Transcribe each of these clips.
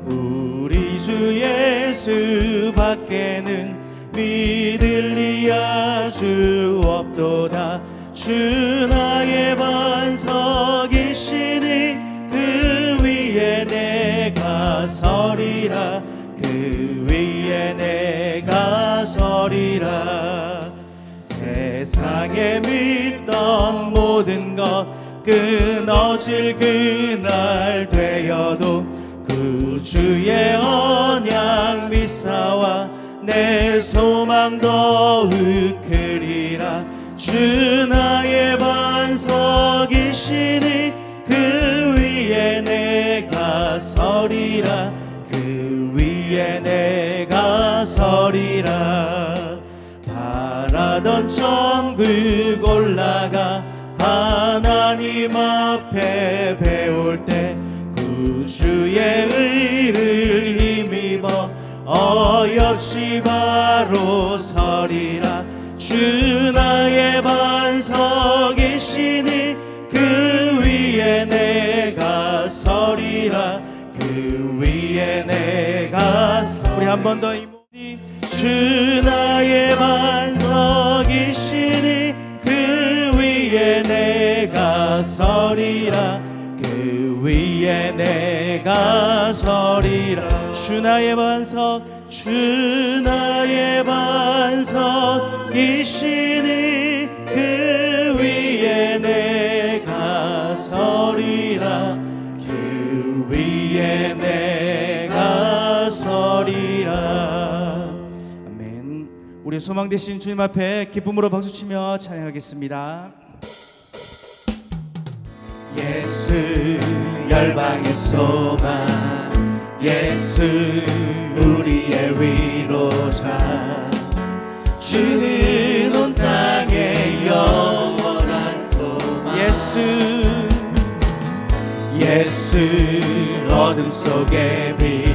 우리 주 예수 밖에는 믿을 리야 주 없도다. 주 나의 반석이시니 그 위에 내가 서리라. 그 위에 내가 서리라. 세상에 믿던 모든 것 끊어질 그날 되어도 그 주의 언약 미사와 내 소망 더욱 크리라. 주 나의 반석이시니 그 위에 내가 서리라. 그 위에 내가 서리라. 바라던 천국 올라가 하나님 앞에 배울 때 구주의 의를 힘입어 역시 바로 서리라. 주 나의 반석이시니 그 위에 내가 서리라. 그 위에 내가 우리 한 번 더 이모니 주 나의 반석이시니 그 위에 내가 서리라. 그 위에 내가 서리라. 주 나의 반석 주 나의 반석이시니 그 위에 내가 서리라. 그 위에 내가 서리라. 아멘. 우리 소망 되신 주님 앞에 기쁨으로 박수치며 찬양하겠습니다. 예수 열방의 소망 예수 우리의 위로자 주는 온 땅의 영원한 소망 예수 어둠 속의 빛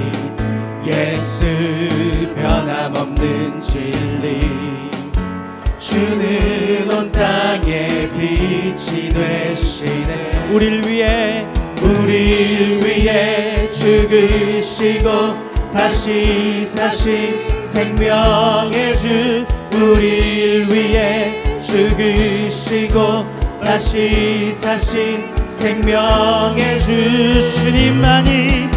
예수 변함없는 진리 주는 온 땅의 빛이 되시네. 우릴 위해 죽으시고 다시 사신 생명의 주 우릴 위해 죽으시고 다시 사신 생명의 주 주님만이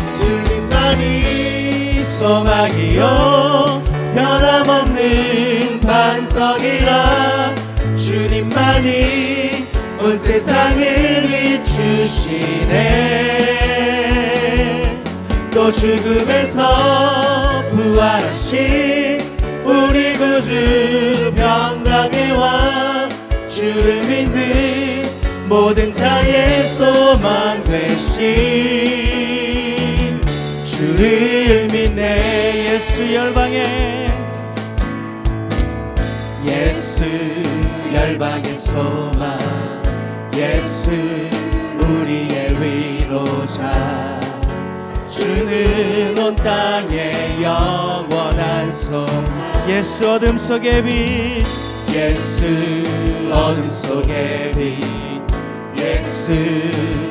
소망이요 변함없는 반석이라. 주님만이 온 세상을 비추시네. 또 죽음에서 부활하신 우리 구주 평강의 왕 주를 믿는 모든 자의 소망 되신 주를 믿네. 예수 열방의 소망 예수 우리의 위로자 주는 온 땅의 영원한 소망 예수 어둠 속의 빛 예수 어둠 속의 빛 예수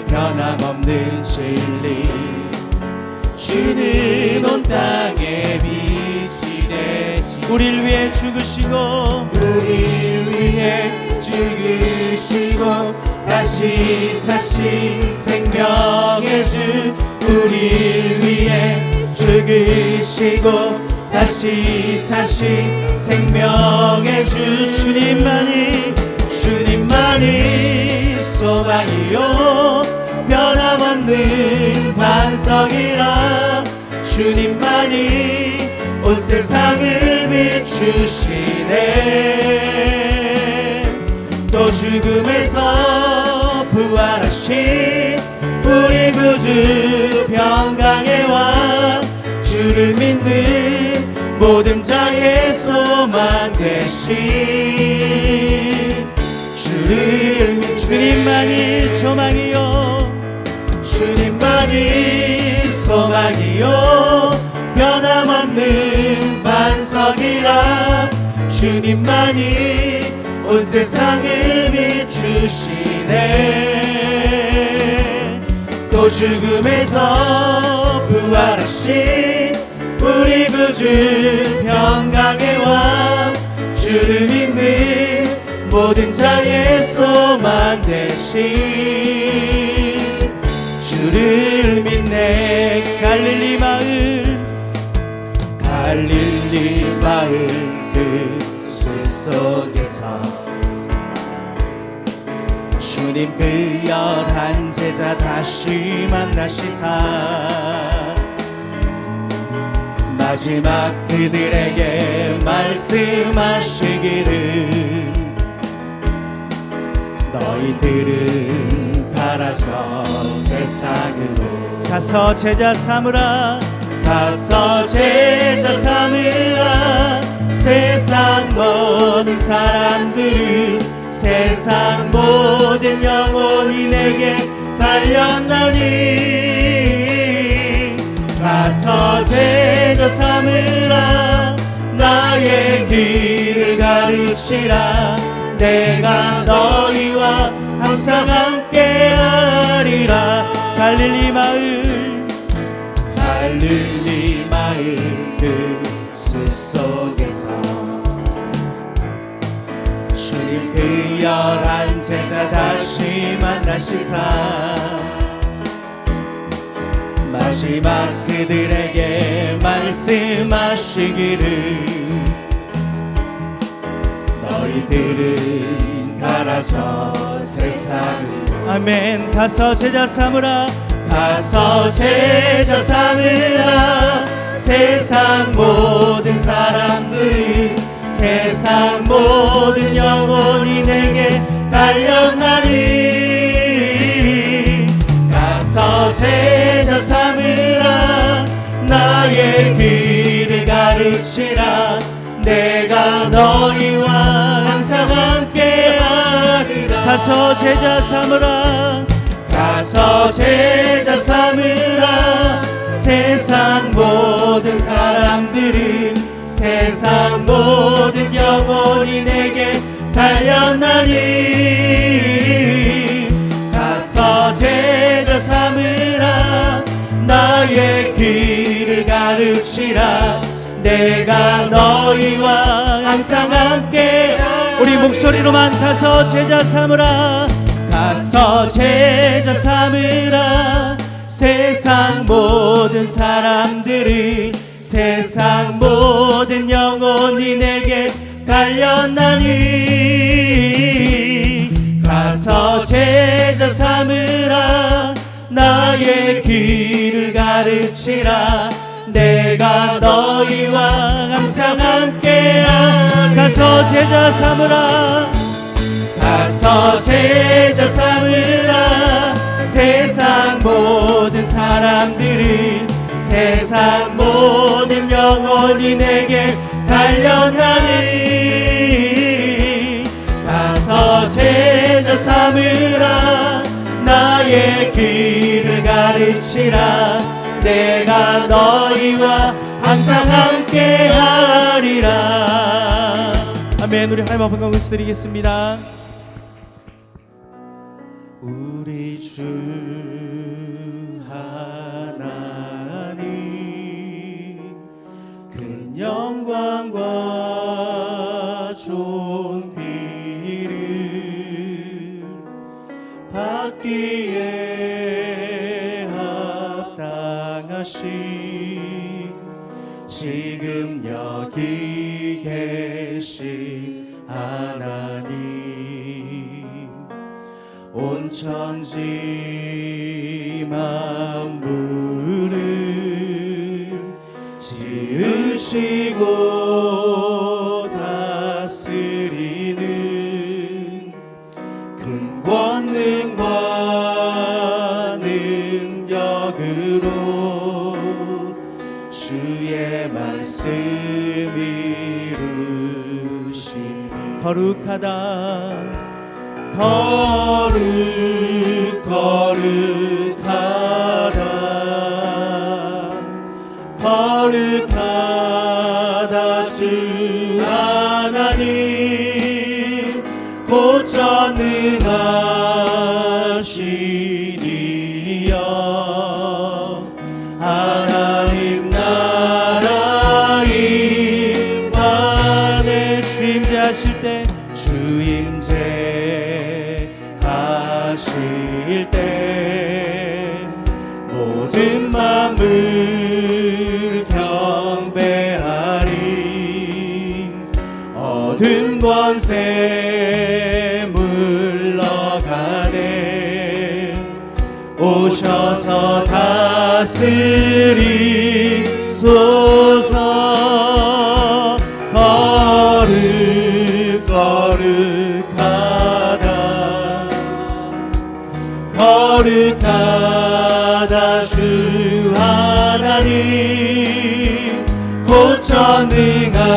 변함없는 진리 주는 온 땅의 빛이 되시 우릴 위해 죽으시고 다시 사신 생명의 주 우릴 위해 죽으시고 다시 사신 생명의 주 주님만이 소망이요 변함없는 반석이라. 주님만이 온 세상을 비추시네. 또 죽음에서 부활하신 우리 구주 평강의 왕 주를 믿는 모든 자의 소망 되신 주를 믿는 주님만이 소망이요 주님만이 소망이요 변함없는 반석이라. 주님만이 온 세상을 비추시네. 또 또 죽음에서 부활하신 우리 구주 평강의 왕, 주를 믿는 모든 자의 소망 되신 주를 믿네. 갈릴리 마을 그 숲속에서 주님 그 11 제자 다시 만나시사 마지막 그들에게 말씀하시기를 너희들은 가라져 세상으로 가서 제자 삼으라. 가서 제자 삼으라. 세상 모든 사람들 세상 모든 영혼이 내게 달렸나니 가서 제자 삼으라. 나의 길을 가르치라. 내가 너희와 항상 함께하리라. 갈릴리 마을 그 숲속에서 주님 그 11 제자 다시 만나시사 마지막 그들에게 말씀하시기를 너희들은 가라져 세상으로. 아멘. 가서 제자 삼으라. 가서 제자 삼으라. 세상 모든 사람들 세상 모든 영혼이 내게 달렸나니 가서 제자 삼으라. 나의 길을 가르치라. 내가 너희와 항상 함께하리라. 가서 제자 삼으라. 가서 제자 삼으라. 세상 모든 사람들은 세상 모든 영혼이 내게 달렸나니 가서 제자 삼으라. 나의 길을 가르치라. 내가 너희와 항상 함께. 우리 목소리로만 가서 제자 삼으라. 가서 제자 삼으라. 세상 모든 사람들이 세상 모든 영혼이 내게 달렸나니 가서 제자 삼으라. 나의 길을 가르치라. 내가 너희와 항상 함께하리라. 가서 제자 삼으라. 가서 제자 삼으라. 세상 모든 사람들은 세상 모든 영혼이 내게 달렸나니 가서 제자 삼으라. 나의 길을 가르치라. 내가 너희와 항상 함께하리라. 아멘. 우리 하나님 앞에 감사 드리겠습니다. 우리 주 하나님 큰 영광과 존귀를 받기에 합당하신 지금 여기 계신 하나님 온 천지 만물을 지으시고 다스리는 큰 권능과 능력으로 주의 말씀 이루신 거룩하다 거룩하다 주 하나님 곧 전능하시니여 권세 물러가네. 오셔서 다스리소서. 거룩하다 주 하나님, 곧 전능하시니여.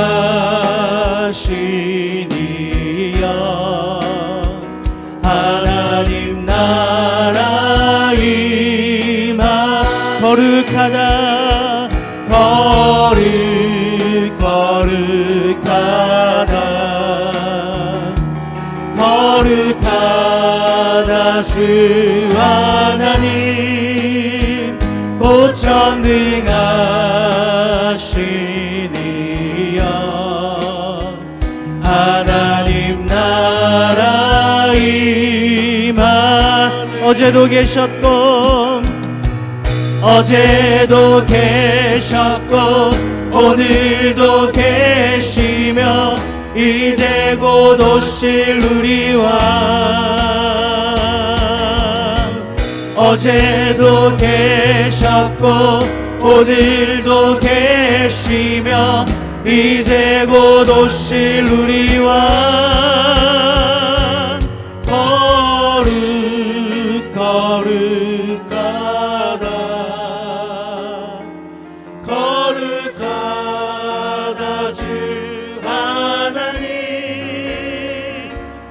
하나님 나라 임하. 거룩하다 거룩하다 주 하나님, 곧 전능하시니여. 하나님 나라 임하. 어제도 계셨고 오늘도 계시며 이제 곧 오실 우리 왕. 어제도 계셨고 오늘도 계시며 이제 곧 오실 우리 왕. 거룩하다 주 하나님,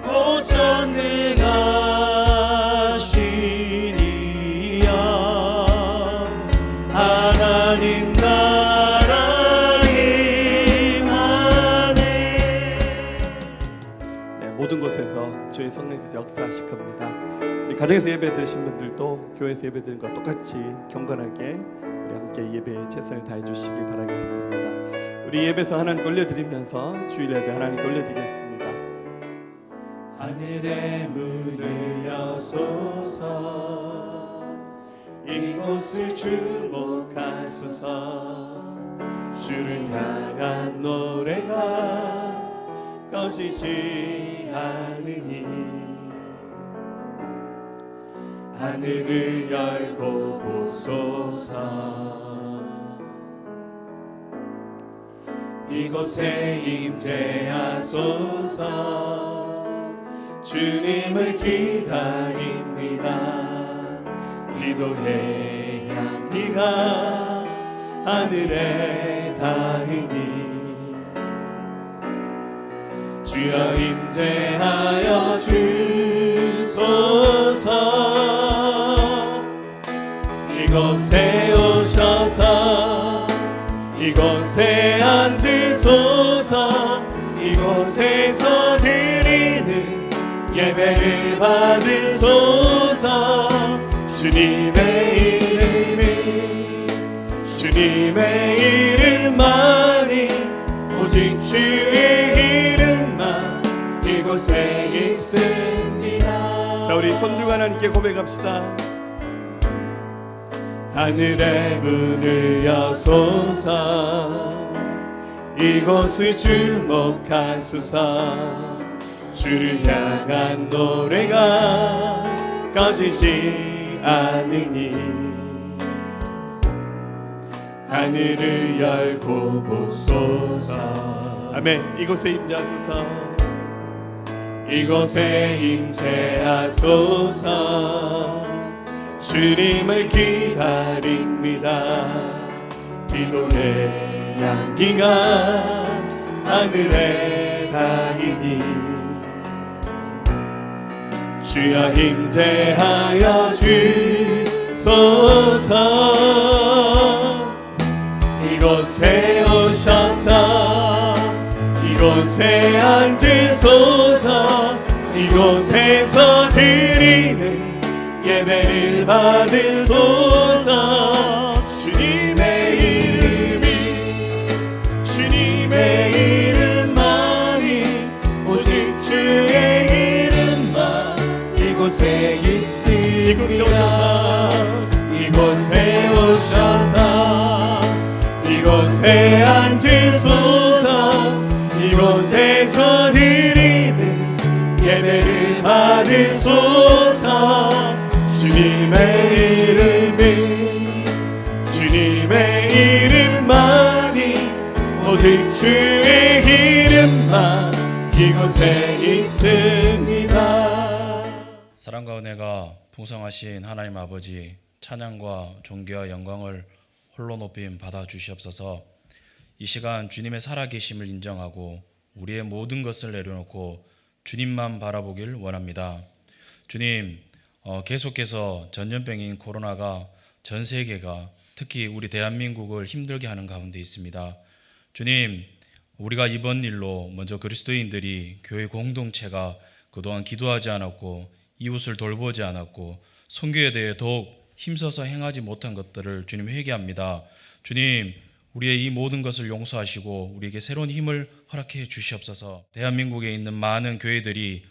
곧 전능하시니여. 하나님 나라 임하네. 네, 모든 곳에서 주의 성령께서 역사하실 겁니다. 우리 가정에서 예배 드리신 분들도 교회에서 예배 드린 것과 똑같이 경건하게 우리 함께 예배에 최선을 다해 주시기 바라겠습니다. 우리 예배에서 하나님께 올려드리면서 주일 예배 하나님께 올려드리겠습니다. 하늘의 문을 여소서. 이곳을 주목하소서. 주를 향한 노래가 꺼지지 않으니. 하늘을 열고 보소서. 이곳에 임재하소서. 주님을 기다립니다. 기도의 향기가 하늘에 닿으니. 주여 임재하여 주소서. 이곳에 오셔서 이곳에 앉으소서. 이곳에서 드리는 예배를 받으소서. 주님의 이름만이, 오직 주의 이름만 이곳에 있습니다. 자, 우리 손들고 하나님께 고백합시다. 하늘의 문을 여소서. 이곳을 주목하소서. 주를 향한 노래가 꺼지지 않으니. 하늘을 열고 보소서. 아멘. 이곳에 임재하소서. 이곳에 임재하소서. 주님을 기다립니다. 기도의 향기가 하늘에 닿으니. 주여 임재하여 주소서. 이곳에 오셔서 이곳에 앉으소서. 이곳에서 드리는 예배를 받으소서. 주님의 이름만이, 오직 주의 이름만 이곳에 있습니다. 이곳에 오셔서 이곳에 앉으소서. 이곳에서 드리는 받으소서. 주님의 주님의 이름만이 오직 주의 이름만 이곳에 있습니다. 사랑과 은혜가 풍성하신 하나님 아버지, 찬양과 존귀와 영광을 홀로 높임 받아 주시옵소서. 이 시간 주님의 살아계심을 인정하고 우리의 모든 것을 내려놓고 주님만 바라보길 원합니다. 주님, 계속해서 전염병인 코로나가 전 세계가 특히 우리 대한민국을 힘들게 하는 가운데 있습니다. 주님, 우리가 이번 일로 먼저 그리스도인들이 교회 공동체가 그동안 기도하지 않았고 이웃을 돌보지 않았고 선교에 대해 더욱 힘써서 행하지 못한 것들을 주님 회개합니다. 주님, 우리의 이 모든 것을 용서하시고 우리에게 새로운 힘을 허락해 주시옵소서. 대한민국에 있는 많은 교회들이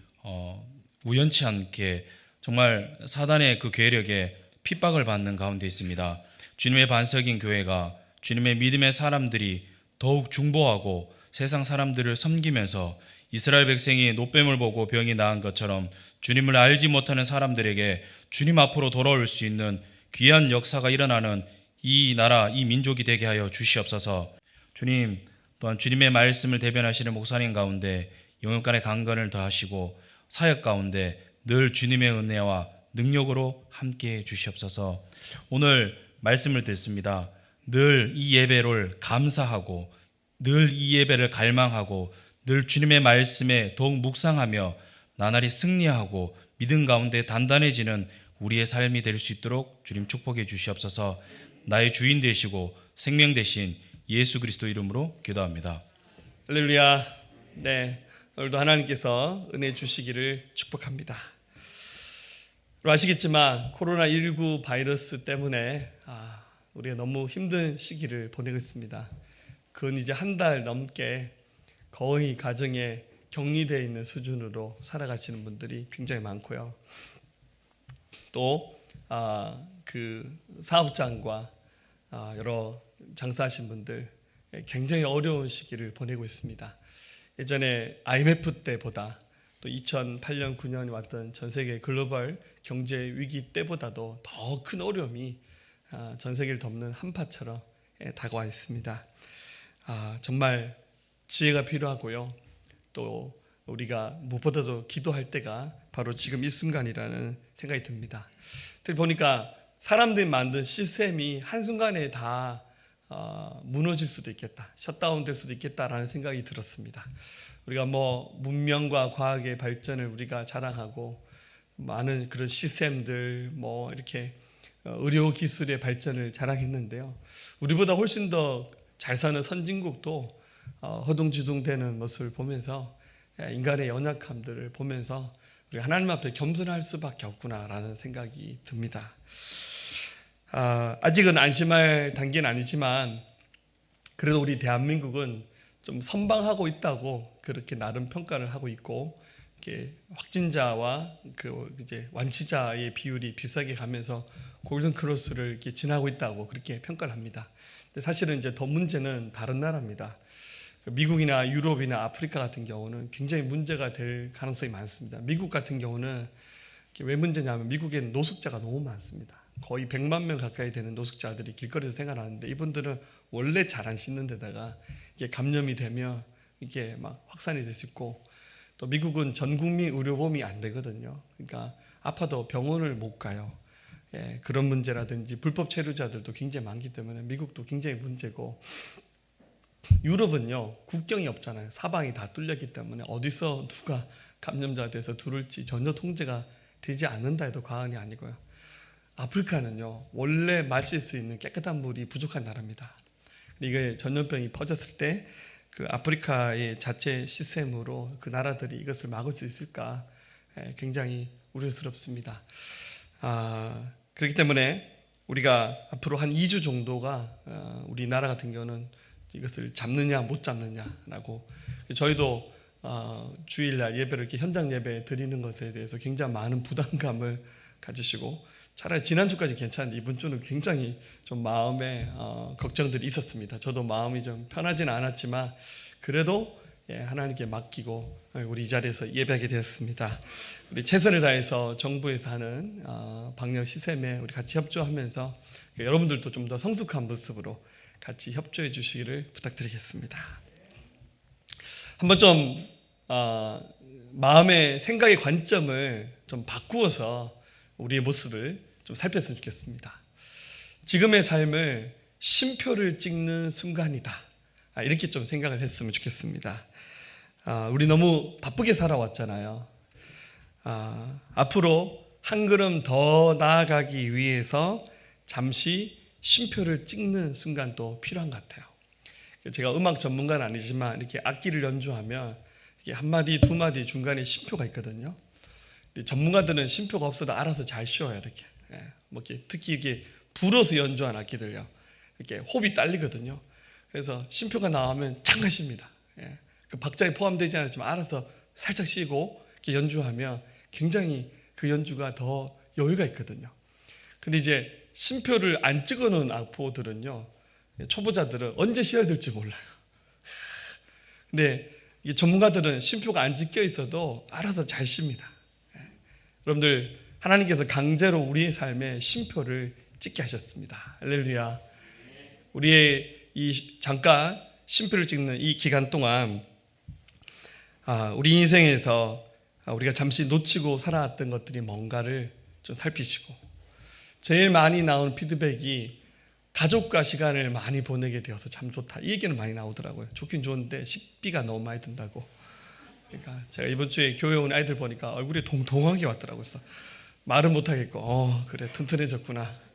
우연치 않게 정말 사단의 그 괴력에 핍박을 받는 가운데 있습니다. 주님의 반석인 교회가, 주님의 믿음의 사람들이 더욱 중보하고 세상 사람들을 섬기면서 이스라엘 백성이 노뱀을 보고 병이 나은 것처럼 주님을 알지 못하는 사람들에게 주님 앞으로 돌아올 수 있는 귀한 역사가 일어나는 이 나라, 이 민족이 되게 하여 주시옵소서. 주님, 또한 주님의 말씀을 대변하시는 목사님 가운데 영육간의 강건을 더하시고 사역 가운데 늘 주님의 은혜와 능력으로 함께해 주시옵소서. 오늘 말씀을 듣습니다. 늘 이 예배를 감사하고 늘 이 예배를 갈망하고 늘 주님의 말씀에 더욱 묵상하며 나날이 승리하고 믿음 가운데 단단해지는 우리의 삶이 될 수 있도록 주님 축복해 주시옵소서. 나의 주인 되시고 생명 되신 예수 그리스도 이름으로 기도합니다. 할렐루야. 네, 오늘도 하나님께서 은혜 주시기를 축복합니다. 아시겠지만 코로나19 바이러스 때문에 우리가 너무 힘든 시기를 보내고 있습니다. 그건 이제 한 달 넘게 거의 가정에 격리되어 있는 수준으로 살아가시는 분들이 굉장히 많고요. 또 그 사업장과 여러 장사하신 분들 굉장히 어려운 시기를 보내고 있습니다. 예전에 IMF 때보다 또 2008년 9년에 왔던 전 세계 글로벌 경제 위기 때보다도 더 큰 어려움이 전 세계를 덮는 한파처럼 다가와 있습니다. 정말 지혜가 필요하고요. 또 우리가 무엇보다도 기도할 때가 바로 지금 이 순간이라는 생각이 듭니다. 특히 보니까 사람들이 만든 시스템이 한순간에 다 무너질 수도 있겠다, 셧다운 될 수도 있겠다라는 생각이 들었습니다. 우리가 문명과 과학의 발전을 우리가 자랑하고 많은 그런 시스템들 이렇게 의료 기술의 발전을 자랑했는데요. 우리보다 훨씬 더 잘 사는 선진국도 허둥지둥되는 모습을 보면서 인간의 연약함들을 보면서 우리 하나님 앞에 겸손할 수밖에 없구나라는 생각이 듭니다. 아직은 안심할 단계는 아니지만 그래도 우리 대한민국은 좀 선방하고 있다고 그렇게 나름 평가를 하고 있고, 이렇게 확진자와 이제 완치자의 비율이 비슷하게 가면서 골든 크로스를 이렇게 지나고 있다고 그렇게 평가를 합니다. 근데 사실은 이제 더 문제는 다른 나라입니다. 미국이나 유럽이나 아프리카 같은 경우는 굉장히 문제가 될 가능성이 많습니다. 미국 같은 경우는 왜 문제냐면 미국에는 노숙자가 너무 많습니다. 거의 100만 명 가까이 되는 노숙자들이 길거리에서 생활하는데 이분들은 원래 잘 안 씻는 데다가 이게 감염이 되면 이게 막 확산이 될 수 있고, 또 미국은 전 국민 의료보험이 안 되거든요. 그러니까 아파도 병원을 못 가요. 그런 문제라든지 불법 체류자들도 굉장히 많기 때문에 미국도 굉장히 문제고, 유럽은요 국경이 없잖아요. 사방이 다 뚫렸기 때문에 어디서 누가 감염자가 돼서 들어올지 전혀 통제가 되지 않는다 해도 과언이 아니고요. 아프리카는요 원래 마실 수 있는 깨끗한 물이 부족한 나라입니다. 이게 전염병이 퍼졌을 때 그 아프리카의 자체 시스템으로 그 나라들이 이것을 막을 수 있을까 굉장히 우려스럽습니다. 그렇기 때문에 우리가 앞으로 한 2주 정도가 우리나라 같은 경우는 이것을 잡느냐 못 잡느냐라고, 저희도 주일날 예배를 이렇게 현장 예배 드리는 것에 대해서 굉장히 많은 부담감을 가지시고, 차라리 지난주까지 괜찮은데 이번 주는 굉장히 좀 마음에 걱정들이 있었습니다. 저도 마음이 좀 편하지는 않았지만 그래도 하나님께 맡기고 우리 이 자리에서 예배하게 되었습니다. 우리 최선을 다해서 정부에서 하는 방역 시스템에 우리 같이 협조하면서 여러분들도 좀 더 성숙한 모습으로 같이 협조해 주시기를 부탁드리겠습니다. 한번 좀 마음의 생각의 관점을 좀 바꾸어서 우리의 모습을 좀 살폈으면 좋겠습니다. 지금의 삶을 쉼표를 찍는 순간이다. 이렇게 좀 생각을 했으면 좋겠습니다. 우리 너무 바쁘게 살아왔잖아요. 앞으로 한 걸음 더 나아가기 위해서 잠시 쉼표를 찍는 순간도 필요한 것 같아요. 제가 음악 전문가는 아니지만 이렇게 악기를 연주하면 이렇게 한 마디 두 마디 중간에 쉼표가 있거든요. 전문가들은 쉼표가 없어도 알아서 잘 쉬어요. 이렇게 뭐 이렇게 특히 이렇게 불어서 연주한 악기들요, 이렇게 호흡이 딸리거든요. 그래서 쉼표가 나오면 잠깐 쉽니다. 그 박자에 포함되지 않았지만 알아서 살짝 쉬고 이렇게 연주하면 굉장히 그 연주가 더 여유가 있거든요. 근데 이제 쉼표를 안 찍어놓은 악보들은요, 초보자들은 언제 쉬어야 될지 몰라요. 근데 전문가들은 쉼표가 안 찍혀 있어도 알아서 잘 쉽니다. 여러분들, 하나님께서 강제로 우리의 삶에 쉼표를 찍게 하셨습니다. 할렐루야. 우리의 이 잠깐 쉼표를 찍는 이 기간 동안 우리 인생에서 우리가 잠시 놓치고 살아왔던 것들이 뭔가를 좀 살피시고, 제일 많이 나온 피드백이 가족과 시간을 많이 보내게 되어서 참 좋다, 이 얘기는 많이 나오더라고요. 좋긴 좋은데 식비가 너무 많이 든다고. 그러니까 제가 이번 주에 교회 온 아이들 보니까 얼굴이 동동하게 왔더라고요. 그래서 말은 못하겠고 그래 튼튼해졌구나.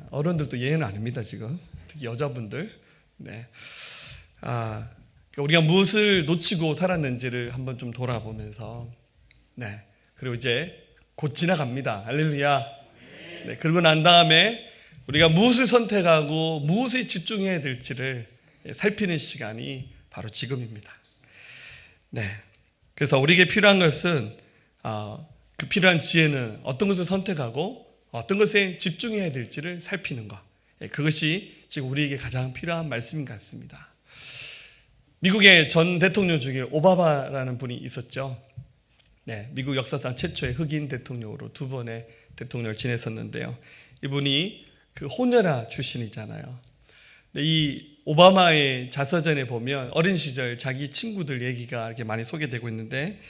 어른들도 예외는 아닙니다. 지금 특히 여자분들. 네. 우리가 무엇을 놓치고 살았는지를 한번 좀 돌아보면서, 네, 그리고 이제 곧 지나갑니다. 할렐루야. 네, 그러고 난 다음에 우리가 무엇을 선택하고 무엇에 집중해야 될지를 살피는 시간이 바로 지금입니다. 네, 그래서 우리에게 필요한 것은 그 필요한 지혜는 어떤 것을 선택하고 어떤 것에 집중해야 될지를 살피는 것. 그것이 지금 우리에게 가장 필요한 말씀인 것 같습니다. 미국의 전 대통령 중에 오바마라는 분이 있었죠. 네, 미국 역사상 최초의 흑인 대통령으로 2번의 대통령을 지냈었는데요. 이분이 그 호녀라 출신이잖아요. 근데 이 오바마의 자서전에 보면 어린 시절 자기 친구들 얘기가 이렇게 많이 소개되고 있는데,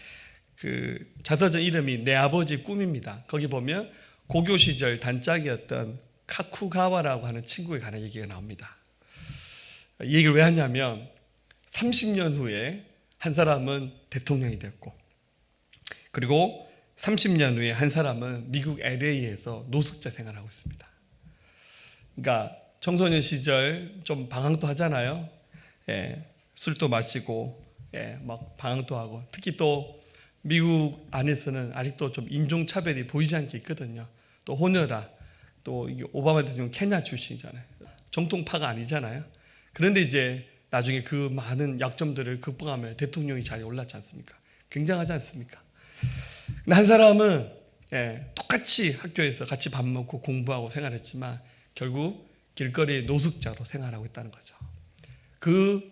그 자서전 이름이 내 아버지 꿈입니다. 거기 보면 고교 시절 단짝이었던 카쿠가와라고 하는 친구에 관한 얘기가 나옵니다. 이 얘기를 왜 하냐면 30년 후에 한 사람은 대통령이 됐고, 그리고 30년 후에 한 사람은 미국 LA에서 노숙자 생활하고 있습니다. 그러니까 청소년 시절 좀 방황도 하잖아요. 술도 마시고 막 방황도 하고, 특히 또 미국 안에서는 아직도 좀 인종차별이 보이지 않게 있거든요. 또 호녀라, 또 이게 오바마 대통령 케냐 출신이잖아요. 정통파가 아니잖아요. 그런데 이제 나중에 그 많은 약점들을 극복하며 대통령이 자리에 올랐지 않습니까? 굉장하지 않습니까? 근데 한 사람은 똑같이 학교에서 같이 밥 먹고 공부하고 생활했지만 결국 길거리의 노숙자로 생활하고 있다는 거죠. 그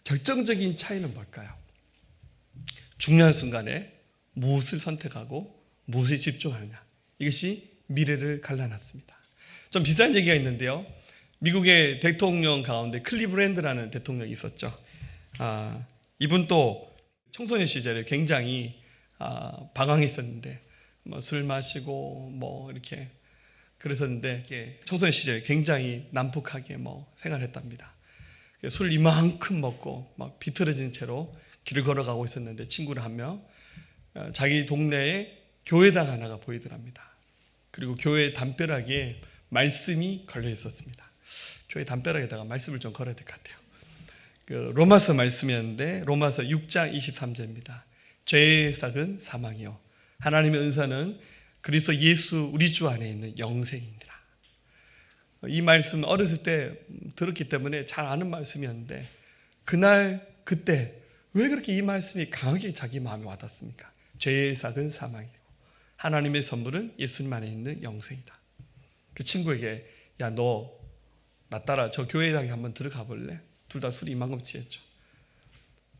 결정적인 차이는 뭘까요? 중요한 순간에 무엇을 선택하고 무엇에 집중하느냐, 이것이 미래를 갈라놨습니다. 좀 비싼 얘기가 있는데요, 미국의 대통령 가운데 클리브랜드라는 대통령이 있었죠. 이분도 청소년 시절에 굉장히 방황했었는데 뭐 술 마시고 뭐 이렇게 그랬었는데, 청소년 시절에 굉장히 난폭하게 뭐 생활했답니다. 술 이만큼 먹고 막 비틀어진 채로 길을 걸어가고 있었는데 친구를 한 명, 자기 동네에 교회당 하나가 보이더랍니다. 그리고 교회 담벼락에 말씀이 걸려 있었습니다. 교회 담벼락에다가 말씀을 좀 걸어야 될 것 같아요. 그 로마서 말씀이었는데 로마서 6장 23절입니다. 죄의 삭은 사망이요 하나님의 은사는 그리스도 예수 우리 주 안에 있는 영생이니라. 이 말씀 어렸을 때 들었기 때문에 잘 아는 말씀이었는데, 그날 그때 왜 그렇게 이 말씀이 강하게 자기 마음에 와닿습니까? 죄의 삭은 사망이고 하나님의 선물은 예수님 안에 있는 영생이다. 그 친구에게 야, 너 나 따라 저 교회당에 한번 들어가 볼래? 둘 다 술이 이만큼 취했죠.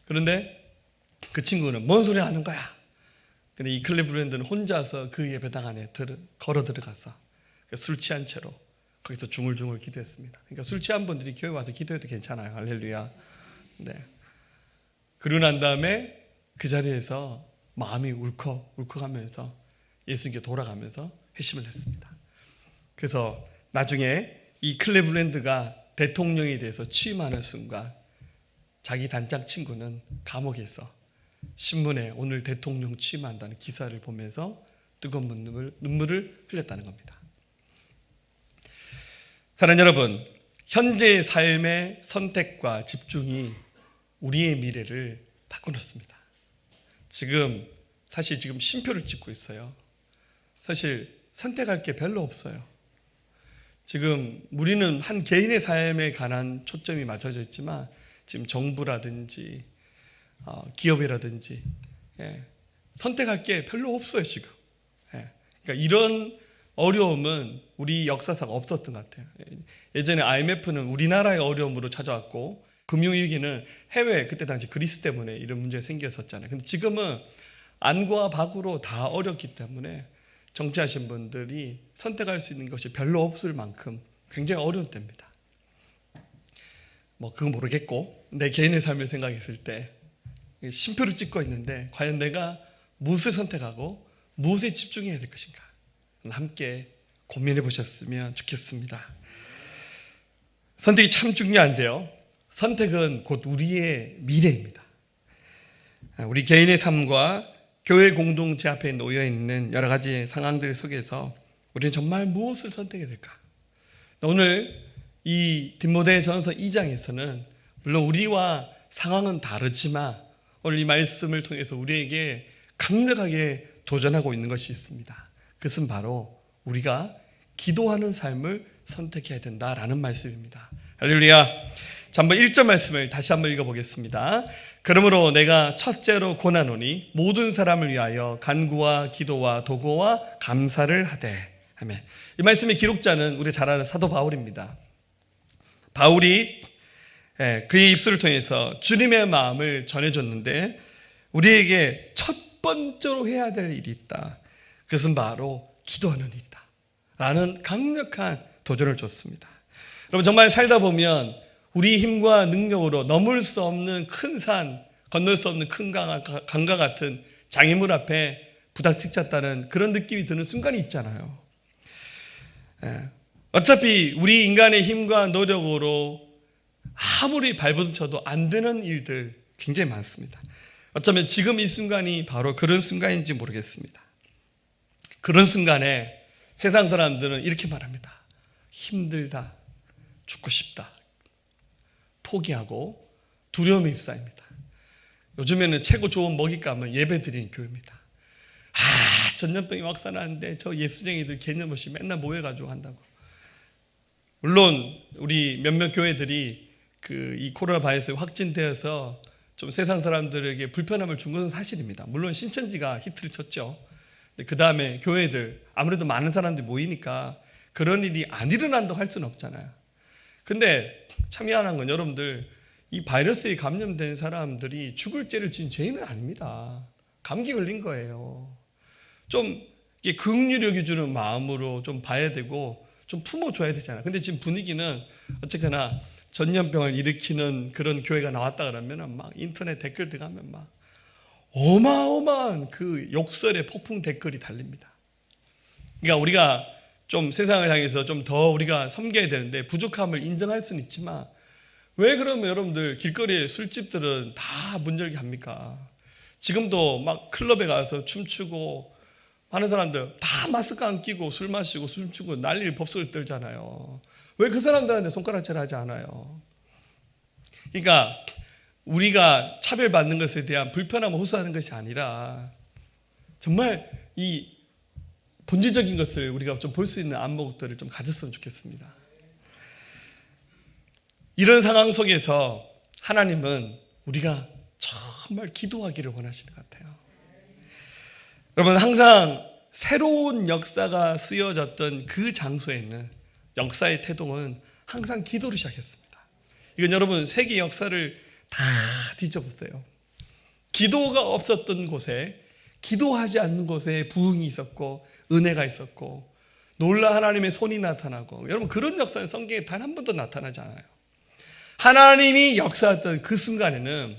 그런데 그 친구는 뭔 소리 하는 거야? 근데 이 클리블랜드는 혼자서 그 예배당 안에 걸어 들어가서 술 취한 채로 거기서 중얼중얼 기도했습니다. 그러니까 술 취한 분들이 교회 와서 기도해도 괜찮아요. 할렐루야. 네. 그러고 난 다음에 그 자리에서 마음이 울컥울컥하면서 예수님께 돌아가면서 회심을 했습니다. 그래서 나중에 이 클리블랜드가 대통령이 돼서 취임하는 순간 자기 단짝 친구는 감옥에 있어 신문에 오늘 대통령 취임한다는 기사를 보면서 뜨거운 눈물을 흘렸다는 겁니다. 사랑하는 여러분, 현재의 삶의 선택과 집중이 우리의 미래를 바꿔놓습니다. 사실 지금 쉼표를 찍고 있어요. 사실 선택할 게 별로 없어요. 지금 우리는 한 개인의 삶에 관한 초점이 맞춰져 있지만 지금 정부라든지 기업이라든지 선택할 게 별로 없어요 지금. 그러니까 이런 어려움은 우리 역사상 없었던 것 같아요. 예전에 IMF는 우리나라의 어려움으로 찾아왔고 금융위기는 해외 그때 당시 그리스 때문에 이런 문제가 생겼었잖아요. 근데 지금은 안과 밖으로 다 어렵기 때문에 정치하신 분들이 선택할 수 있는 것이 별로 없을 만큼 굉장히 어려운 때입니다. 그건 모르겠고 내 개인의 삶을 생각했을 때 쉼표를 찍고 있는데 과연 내가 무엇을 선택하고 무엇에 집중해야 될 것인가 함께 고민해 보셨으면 좋겠습니다. 선택이 참 중요한데요. 선택은 곧 우리의 미래입니다. 우리 개인의 삶과 교회 공동체 앞에 놓여 있는 여러 가지 상황들 속에서 우리는 정말 무엇을 선택해야 될까? 오늘 이 디모데전서 2장에서는 물론 우리와 상황은 다르지만 오늘 이 말씀을 통해서 우리에게 강력하게 도전하고 있는 것이 있습니다. 그것은 바로 우리가 기도하는 삶을 선택해야 된다라는 말씀입니다. 할렐루야. 자, 한번 1절 말씀을 다시 한번 읽어보겠습니다. 그러므로 내가 첫째로 권하노니 모든 사람을 위하여 간구와 기도와 도고와 감사를 하되. 아멘. 이 말씀의 기록자는 우리 잘 아는 사도 바울입니다. 바울이 그의 입술을 통해서 주님의 마음을 전해줬는데 우리에게 첫 번째로 해야 될 일이 있다. 그것은 바로 기도하는 일이다 라는 강력한 도전을 줬습니다. 여러분 정말 살다 보면 우리 힘과 능력으로 넘을 수 없는 큰 산, 건널 수 없는 큰 강과 같은 장애물 앞에 부닥쳤다는 그런 느낌이 드는 순간이 있잖아요. 어차피 우리 인간의 힘과 노력으로 아무리 발버둥쳐도 안 되는 일들 굉장히 많습니다. 어쩌면 지금 이 순간이 바로 그런 순간인지 모르겠습니다. 그런 순간에 세상 사람들은 이렇게 말합니다. 힘들다, 죽고 싶다, 포기하고 두려움에 휩싸입니다. 요즘에는 최고 좋은 먹잇감은 예배드리는 교회입니다. 전염병이 확산하는데 저 예수쟁이들 개념 없이 맨날 모여가지고 한다고. 물론 우리 몇몇 교회들이 이 코로나 바이러스에 확진되어서 좀 세상 사람들에게 불편함을 준 것은 사실입니다. 물론 신천지가 히트를 쳤죠. 그 다음에 교회들 아무래도 많은 사람들이 모이니까 그런 일이 안 일어난다고 할 수는 없잖아요. 근데 참 희한한 건 여러분들 이 바이러스에 감염된 사람들이 죽을 죄를 지은 죄인은 아닙니다. 감기 걸린 거예요. 좀 긍휼히 여겨주는 마음으로 좀 봐야 되고 좀 품어줘야 되잖아요. 근데 지금 분위기는 어쨌거나 전염병을 일으키는 그런 교회가 나왔다 그러면 막 인터넷 댓글 들어가면 막 어마어마한 그 욕설의 폭풍 댓글이 달립니다. 그러니까 우리가 좀 세상을 향해서 좀 더 우리가 섬겨야 되는데 부족함을 인정할 수는 있지만 왜 그러면 여러분들 길거리에 술집들은 다 문열기 합니까? 지금도 막 클럽에 가서 춤추고 하는 사람들 다 마스크 안 끼고 술 마시고 춤추고 난리 법석을 떨잖아요. 왜 그 사람들한테 손가락질 하지 않아요? 그러니까 우리가 차별받는 것에 대한 불편함을 호소하는 것이 아니라 정말 이 본질적인 것을 우리가 좀 볼 수 있는 안목들을 좀 가졌으면 좋겠습니다. 이런 상황 속에서 하나님은 우리가 정말 기도하기를 원하시는 것 같아요. 여러분 항상 새로운 역사가 쓰여졌던 그 장소에는 역사의 태동은 항상 기도로 시작했습니다. 이건 여러분 세계 역사를 다 뒤져보세요. 기도가 없었던 곳에, 기도하지 않는 곳에 부흥이 있었고 은혜가 있었고 놀라 하나님의 손이 나타나고, 여러분 그런 역사는 성경에 단 한 번도 나타나지 않아요. 하나님이 역사했던 그 순간에는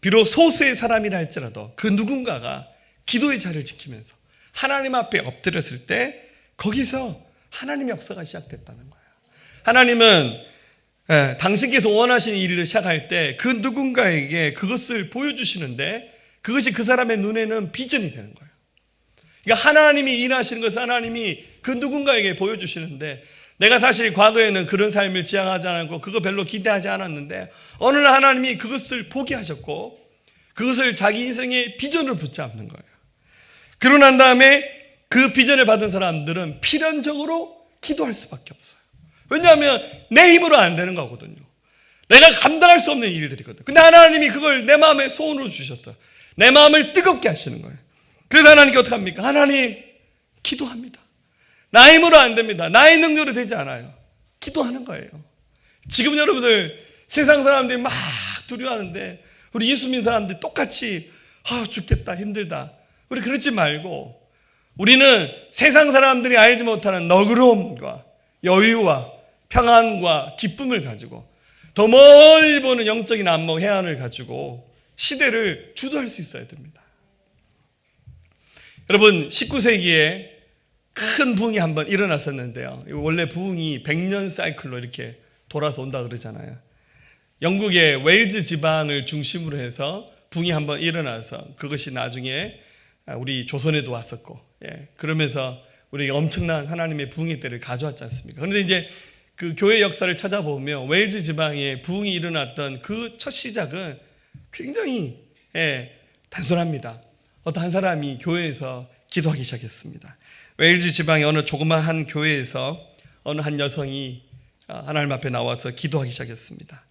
비록 소수의 사람이라 할지라도 그 누군가가 기도의 자리를 지키면서 하나님 앞에 엎드렸을 때 거기서 하나님의 역사가 시작됐다는 거예요. 하나님은 당신께서 원하시는 일을 시작할 때 그 누군가에게 그것을 보여주시는데 그것이 그 사람의 눈에는 비전이 되는 거예요. 그러니까 하나님이 일하시는 것을 하나님이 그 누군가에게 보여주시는데, 내가 사실 과거에는 그런 삶을 지향하지 않았고 그거 별로 기대하지 않았는데 어느 날 하나님이 그것을 보게 하셨고 그것을 자기 인생의 비전으로 붙잡는 거예요. 그러고 난 다음에 그 비전을 받은 사람들은 필연적으로 기도할 수밖에 없어요. 왜냐하면 내 힘으로 안 되는 거거든요. 내가 감당할 수 없는 일들이거든요. 근데 하나님이 그걸 내 마음에 소원으로 주셨어요. 내 마음을 뜨겁게 하시는 거예요. 그래서 하나님께 어떻게 합니까? 하나님, 기도합니다. 나의 힘으로 안 됩니다. 나의 능력으로 되지 않아요. 기도하는 거예요. 지금 여러분들 세상 사람들이 막 두려워하는데 우리 예수 믿는 사람들이 똑같이 죽겠다, 힘들다, 우리 그러지 말고 우리는 세상 사람들이 알지 못하는 너그러움과 여유와 평안과 기쁨을 가지고 더 멀리 보는 영적인 안목, 해안을 가지고 시대를 주도할 수 있어야 됩니다. 여러분 19세기에 큰 부흥이 한번 일어났었는데요. 원래 부흥이 100년 사이클로 이렇게 돌아서 온다 그러잖아요. 영국의 웨일즈 지방을 중심으로 해서 부흥이 한번 일어나서 그것이 나중에 우리 조선에도 왔었고, 그러면서 우리 엄청난 하나님의 부흥의 때를 가져왔지 않습니까? 그런데 이제 그 교회 역사를 찾아보면 웨일즈 지방에 부흥이 일어났던 그 첫 시작은 굉장히 단순합니다. 어떤 한 사람이 교회에서 기도하기 시작했습니다. 웨일즈 지방의 어느 조그마한 한 교회에서 어느 한 여성이 하나님 앞에 나와서 기도하기 시작했습니다.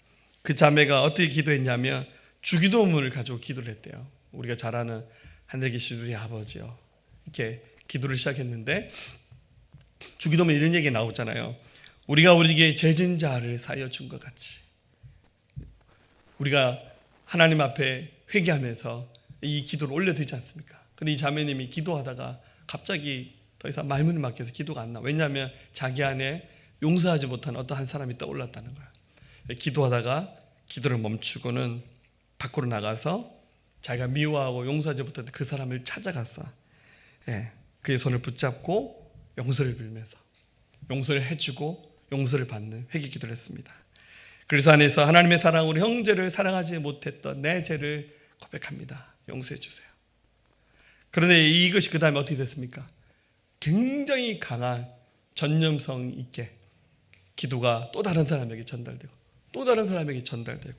그 자매가 어떻게 기도했냐면 주기도문을 가지고 기도를 했대요. 우리가 잘 아는 하늘에 계신 우리 아버지요, 이렇게 기도를 시작했는데 주기도문에 이런 얘기가 나오잖아요. 우리가 우리에게 죄진 자를 사하여 준 것 같이 우리가 하나님 앞에 회개하면서 이 기도를 올려드리지 않습니까? 근데 이 자매님이 기도하다가 갑자기 더 이상 말문이 막혀서 기도가 안 나와. 왜냐하면 자기 안에 용서하지 못한 어떤 한 사람이 떠올랐다는 거야. 기도하다가 기도를 멈추고는 밖으로 나가서 자기가 미워하고 용서하지 못했던 그 사람을 찾아가서 그의 손을 붙잡고 용서를 빌면서 용서를 해주고 용서를 받는 회개 기도를 했습니다. 그래서 안에서 하나님의 사랑으로 형제를 사랑하지 못했던 내 죄를 고백합니다. 용서해 주세요. 그런데 이것이 그 다음에 어떻게 됐습니까? 굉장히 강한 전념성 있게 기도가 또 다른 사람에게 전달되고 또 다른 사람에게 전달되고,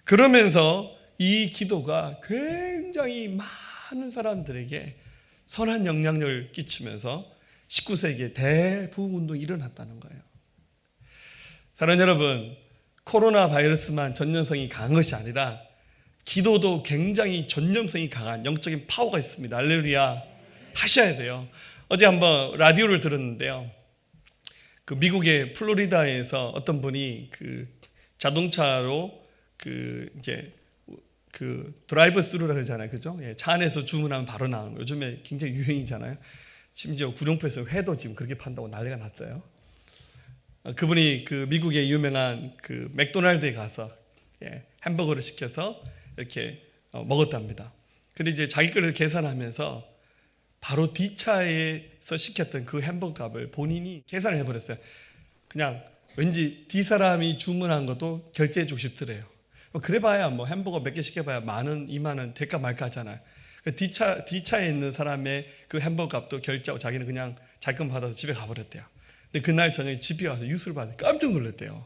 그러면서 이 기도가 굉장히 많은 사람들에게 선한 영향력을 끼치면서 19세기에 대부흥운동이 일어났다는 거예요. 사랑하는 여러분, 코로나 바이러스만 전염성이 강한 것이 아니라 기도도 굉장히 전염성이 강한 영적인 파워가 있습니다. 할렐루야 하셔야 돼요. 어제 한번 라디오를 들었는데요. 그 미국의 플로리다에서 어떤 분이 그 자동차로 이제 드라이브 스루라 그러잖아요. 그죠? 차 안에서 주문하면 바로 나오는 거. 요즘에 굉장히 유행이잖아요. 심지어 구룡포에서 회도 지금 그렇게 판다고 난리가 났어요. 그분이 그 미국의 유명한 그 맥도날드에 가서 햄버거를 시켜서 이렇게 먹었답니다. 근데 이제 자기 거를 계산하면서 바로 뒷차에서 시켰던 그 햄버거 값을 본인이 계산을 해버렸어요. 그냥 왠지 뒷사람이 주문한 것도 결제해주고 싶더래요. 그래봐야 뭐 햄버거 몇 개 시켜봐야 10,000원, 20,000원 될까 말까 하잖아요. 뒷차에 있는 사람의 그 햄버거 값도 결제하고 자기는 그냥 자기 건 받아서 집에 가버렸대요. 근데 그날 저녁에 집에 와서 뉴스를 봤는데 깜짝 놀랐대요.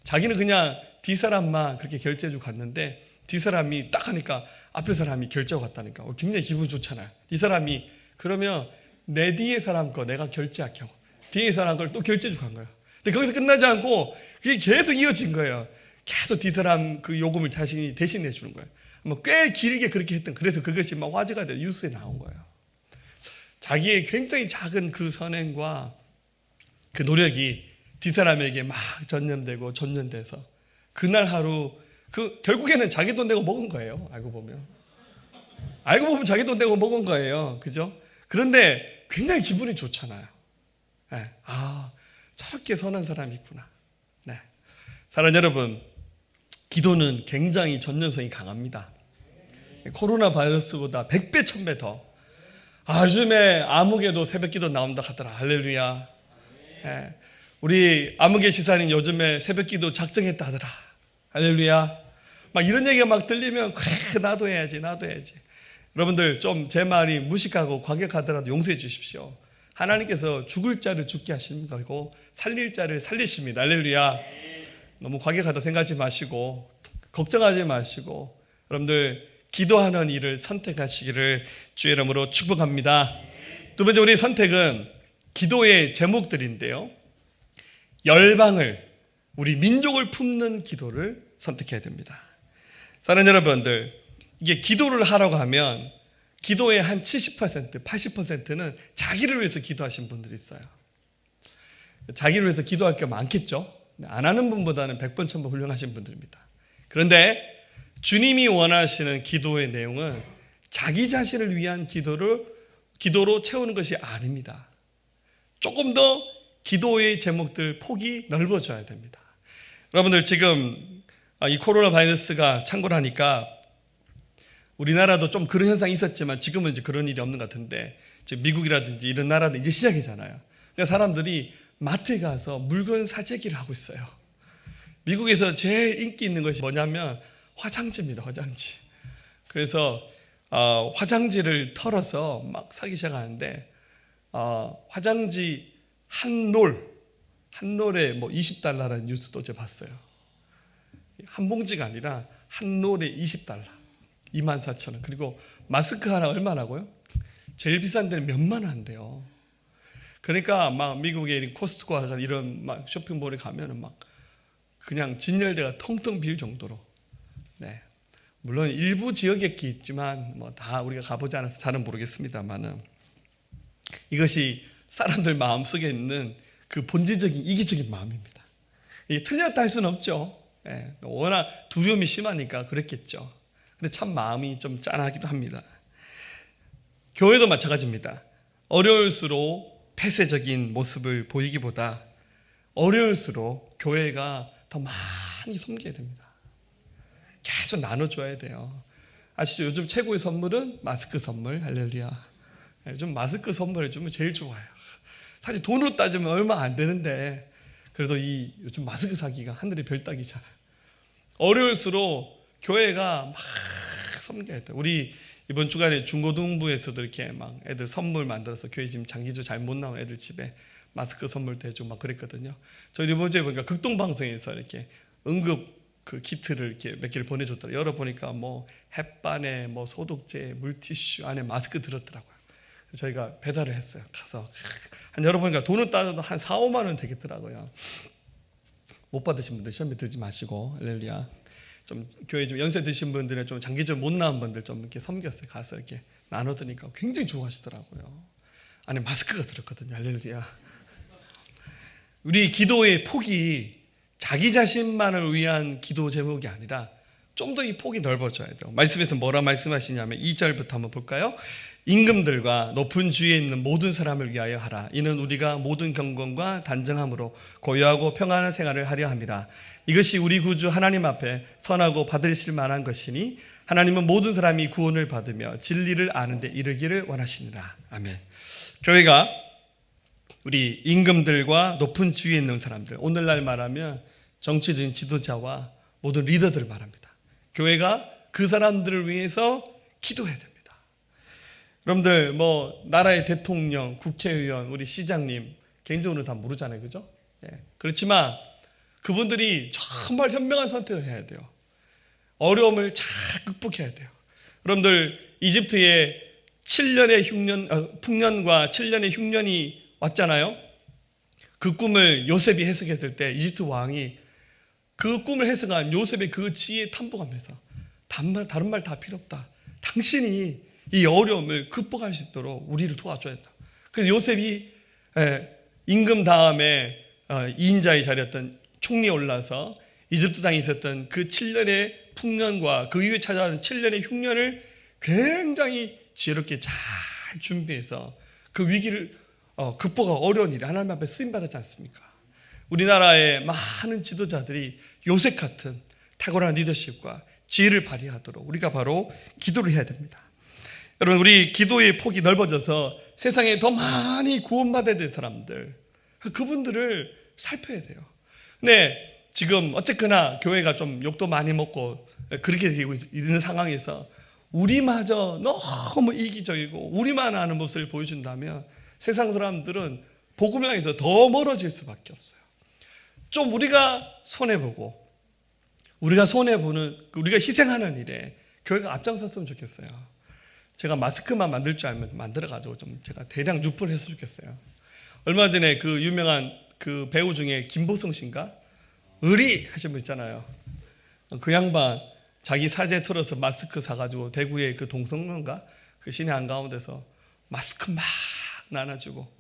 자기는 그냥 뒷사람만 그렇게 결제해주고 갔는데 뒷사람이 딱 하니까 앞에 사람이 결제하고 갔다니까 굉장히 기분 좋잖아요. 이 사람이 그러면 내 뒤에 사람 거 내가 결제할게 하고 뒤에 사람 걸 또 결제해주고 간 거예요. 근데 거기서 끝나지 않고 그게 계속 이어진 거예요. 계속 뒷사람 그 요금을 자신이 대신해 주는 거예요. 뭐 꽤 길게 그렇게 했던, 그래서 그것이 막 화제가 돼 뉴스에 나온 거예요. 자기의 굉장히 작은 그 선행과 그 노력이 뒷사람에게 막 전염되고 전염돼서 그날 하루 그 결국에는 자기 돈 내고 먹은 거예요. 알고 보면 자기 돈 내고 먹은 거예요. 그죠? 그런데 굉장히 기분이 좋잖아요. 네. 아, 저렇게 선한 사람이 있구나. 네. 사랑하는 여러분, 기도는 굉장히 전념성이 강합니다. 코로나 바이러스보다 100배, 1000배 더. 요즘에 암흑에도 새벽 기도 나온다 하더라. 할렐루야. 네. 우리 암흑의 시사님 요즘에 새벽 기도 작정했다 하더라. 할렐루야. 막 이런 얘기가 막 들리면 그래, 나도 해야지. 여러분들 좀 제 말이 무식하고 과격하더라도 용서해 주십시오. 하나님께서 죽을 자를 죽게 하시는 거고 살릴 자를 살리십니다. 할렐루야. 너무 과격하다 생각하지 마시고 걱정하지 마시고 여러분들 기도하는 일을 선택하시기를 주의 이름으로 축복합니다. 두 번째 우리 선택은 기도의 제목들인데요. 열방을, 우리 민족을 품는 기도를 선택해야 됩니다. 사랑하는 여러분들, 이게 기도를 하라고 하면 기도의 한 70%, 80%는 자기를 위해서 기도하신 분들이 있어요. 자기를 위해서 기도할 게 많겠죠. 안 하는 분보다는 100번, 1000번 훌륭하신 분들입니다. 그런데 주님이 원하시는 기도의 내용은 자기 자신을 위한 기도로 채우는 것이 아닙니다. 조금 더 기도의 제목들 폭이 넓어져야 됩니다. 여러분들 지금 이 코로나 바이러스가 창궐하니까 우리나라도 좀 그런 현상이 있었지만 지금은 이제 그런 일이 없는 것 같은데 지금 미국이라든지 이런 나라도 이제 시작이잖아요. 그러니까 사람들이 마트에 가서 물건 사재기를 하고 있어요. 미국에서 제일 인기 있는 것이 뭐냐면 화장지입니다. 화장지. 그래서 화장지를 털어서 막 사기 시작하는데 화장지 한 롤에 뭐 $20라는 뉴스도 제가 봤어요. 한 봉지가 아니라 한 롤에 $20, 24,000원. 그리고 마스크 하나 얼마라고요? 제일 비싼 데는 몇만 원 한대요. 그러니까 막 미국의 코스트코 이런 막 쇼핑몰에 가면은 막 그냥 진열대가 텅텅 비울 정도로. 네. 물론 일부 지역에 있지만 뭐 다 우리가 가보지 않아서 잘은 모르겠습니다만은 이것이 사람들 마음속에 있는 그 본질적인 이기적인 마음입니다. 이게 틀렸다 할 수는 없죠. 네. 워낙 두려움이 심하니까 그랬겠죠. 근데 참 마음이 좀 짠하기도 합니다. 교회도 마찬가지입니다. 어려울수록 폐쇄적인 모습을 보이기보다 어려울수록 교회가 더 많이 섬겨야 됩니다. 계속 나눠줘야 돼요. 아시죠? 요즘 최고의 선물은 마스크 선물. 할렐루야. 요즘 마스크 선물을 주면 제일 좋아요. 사실 돈으로 따지면 얼마 안 되는데 그래도 이 요즘 마스크 사기가 하늘의 별 따기잖아요. 어려울수록 교회가 막 섬겨야 돼요. 우리 이번 주간에 중고등부에서도 이렇게 막 애들 선물 만들어서 교회 지금 장기주 잘 못 나온 애들 집에 마스크 선물도 해주고 막 그랬거든요. 저희 이번 주에 보니까 극동방송에서 이렇게 응급 그 키트를 이렇게 몇 개를 보내줬더라고요. 열어보니까 뭐 햇반에 뭐 소독제, 물티슈 안에 마스크 들었더라고요. 그래서 저희가 배달을 했어요. 가서 한 열어보니까 돈은 따져도 한 4, 5만 원 되겠더라고요. 못 받으신 분들 시험에 들지 마시고 할렐루야. 좀 교회 좀 연세 드신 분들은 좀 장기적으로 못 나온 분들 좀 이렇게 섬겼어요. 가서 이렇게 나눠드니까 굉장히 좋아하시더라고요. 안에 마스크가 들었거든요. 할렐루야. 우리 기도의 폭이 자기 자신만을 위한 기도 제목이 아니라 좀 더 이 폭이 넓어져야 돼요. 말씀에서 뭐라 말씀하시냐면 2절부터 한번 볼까요? 임금들과 높은 주위에 있는 모든 사람을 위하여 하라. 이는 우리가 모든 경건과 단정함으로 고요하고 평안한 생활을 하려 함이라. 이것이 우리 구주 하나님 앞에 선하고 받으실 만한 것이니 하나님은 모든 사람이 구원을 받으며 진리를 아는데 이르기를 원하시니라. 아멘. 교회가 우리 임금들과 높은 주위에 있는 사람들, 오늘날 말하면 정치적인 지도자와 모든 리더들을 말합니다. 교회가 그 사람들을 위해서 기도해야 됩니다. 여러분들 뭐 나라의 대통령, 국회의원, 우리 시장님 개인적으로 다 모르잖아요. 그죠? 예. 그렇지만 그분들이 정말 현명한 선택을 해야 돼요. 어려움을 잘 극복해야 돼요. 여러분들 이집트에 7년의 풍년과 7년의 흉년이 왔잖아요. 그 꿈을 요셉이 해석했을 때 이집트 왕이 그 꿈을 해석한 요셉의 그 지혜에 탐복하면서 다른 말 다 필요 없다. 당신이 이 어려움을 극복할 수 있도록 우리를 도와줘야 된다. 그래서 요셉이 임금 다음에 2인자의 자리였던 총리에 올라서 이집트 땅에 있었던 그 7년의 풍년과 그 이후에 찾아온 7년의 흉년을 굉장히 지혜롭게 잘 준비해서 그 위기를 극복하고 어려운 일에 하나님 앞에 쓰임받았지 않습니까? 우리나라의 많은 지도자들이 요셉 같은 탁월한 리더십과 지혜를 발휘하도록 우리가 바로 기도를 해야 됩니다. 여러분, 우리 기도의 폭이 넓어져서 세상에 더 많이 구원받아야 될 사람들, 그분들을 살펴야 돼요. 근데 지금 어쨌거나 교회가 좀 욕도 많이 먹고 그렇게 되고 있는 상황에서 우리마저 너무 이기적이고 우리만 아는 모습을 보여준다면 세상 사람들은 복음을 향해서 더 멀어질 수밖에 없어요. 좀 우리가 손해보고 우리가 희생하는 일에 교회가 앞장섰으면 좋겠어요. 제가 마스크만 만들 줄 알면 만들어가지고 좀 제가 대량 유포를 했으면 좋겠어요. 얼마 전에 그 유명한 그 배우 중에 김보성 씨인가? 의리 하신 분 있잖아요. 그 양반 자기 사제 털어서 마스크 사가지고 대구의 그 동성로인가? 그 시내 한가운데서 마스크 막 나눠주고.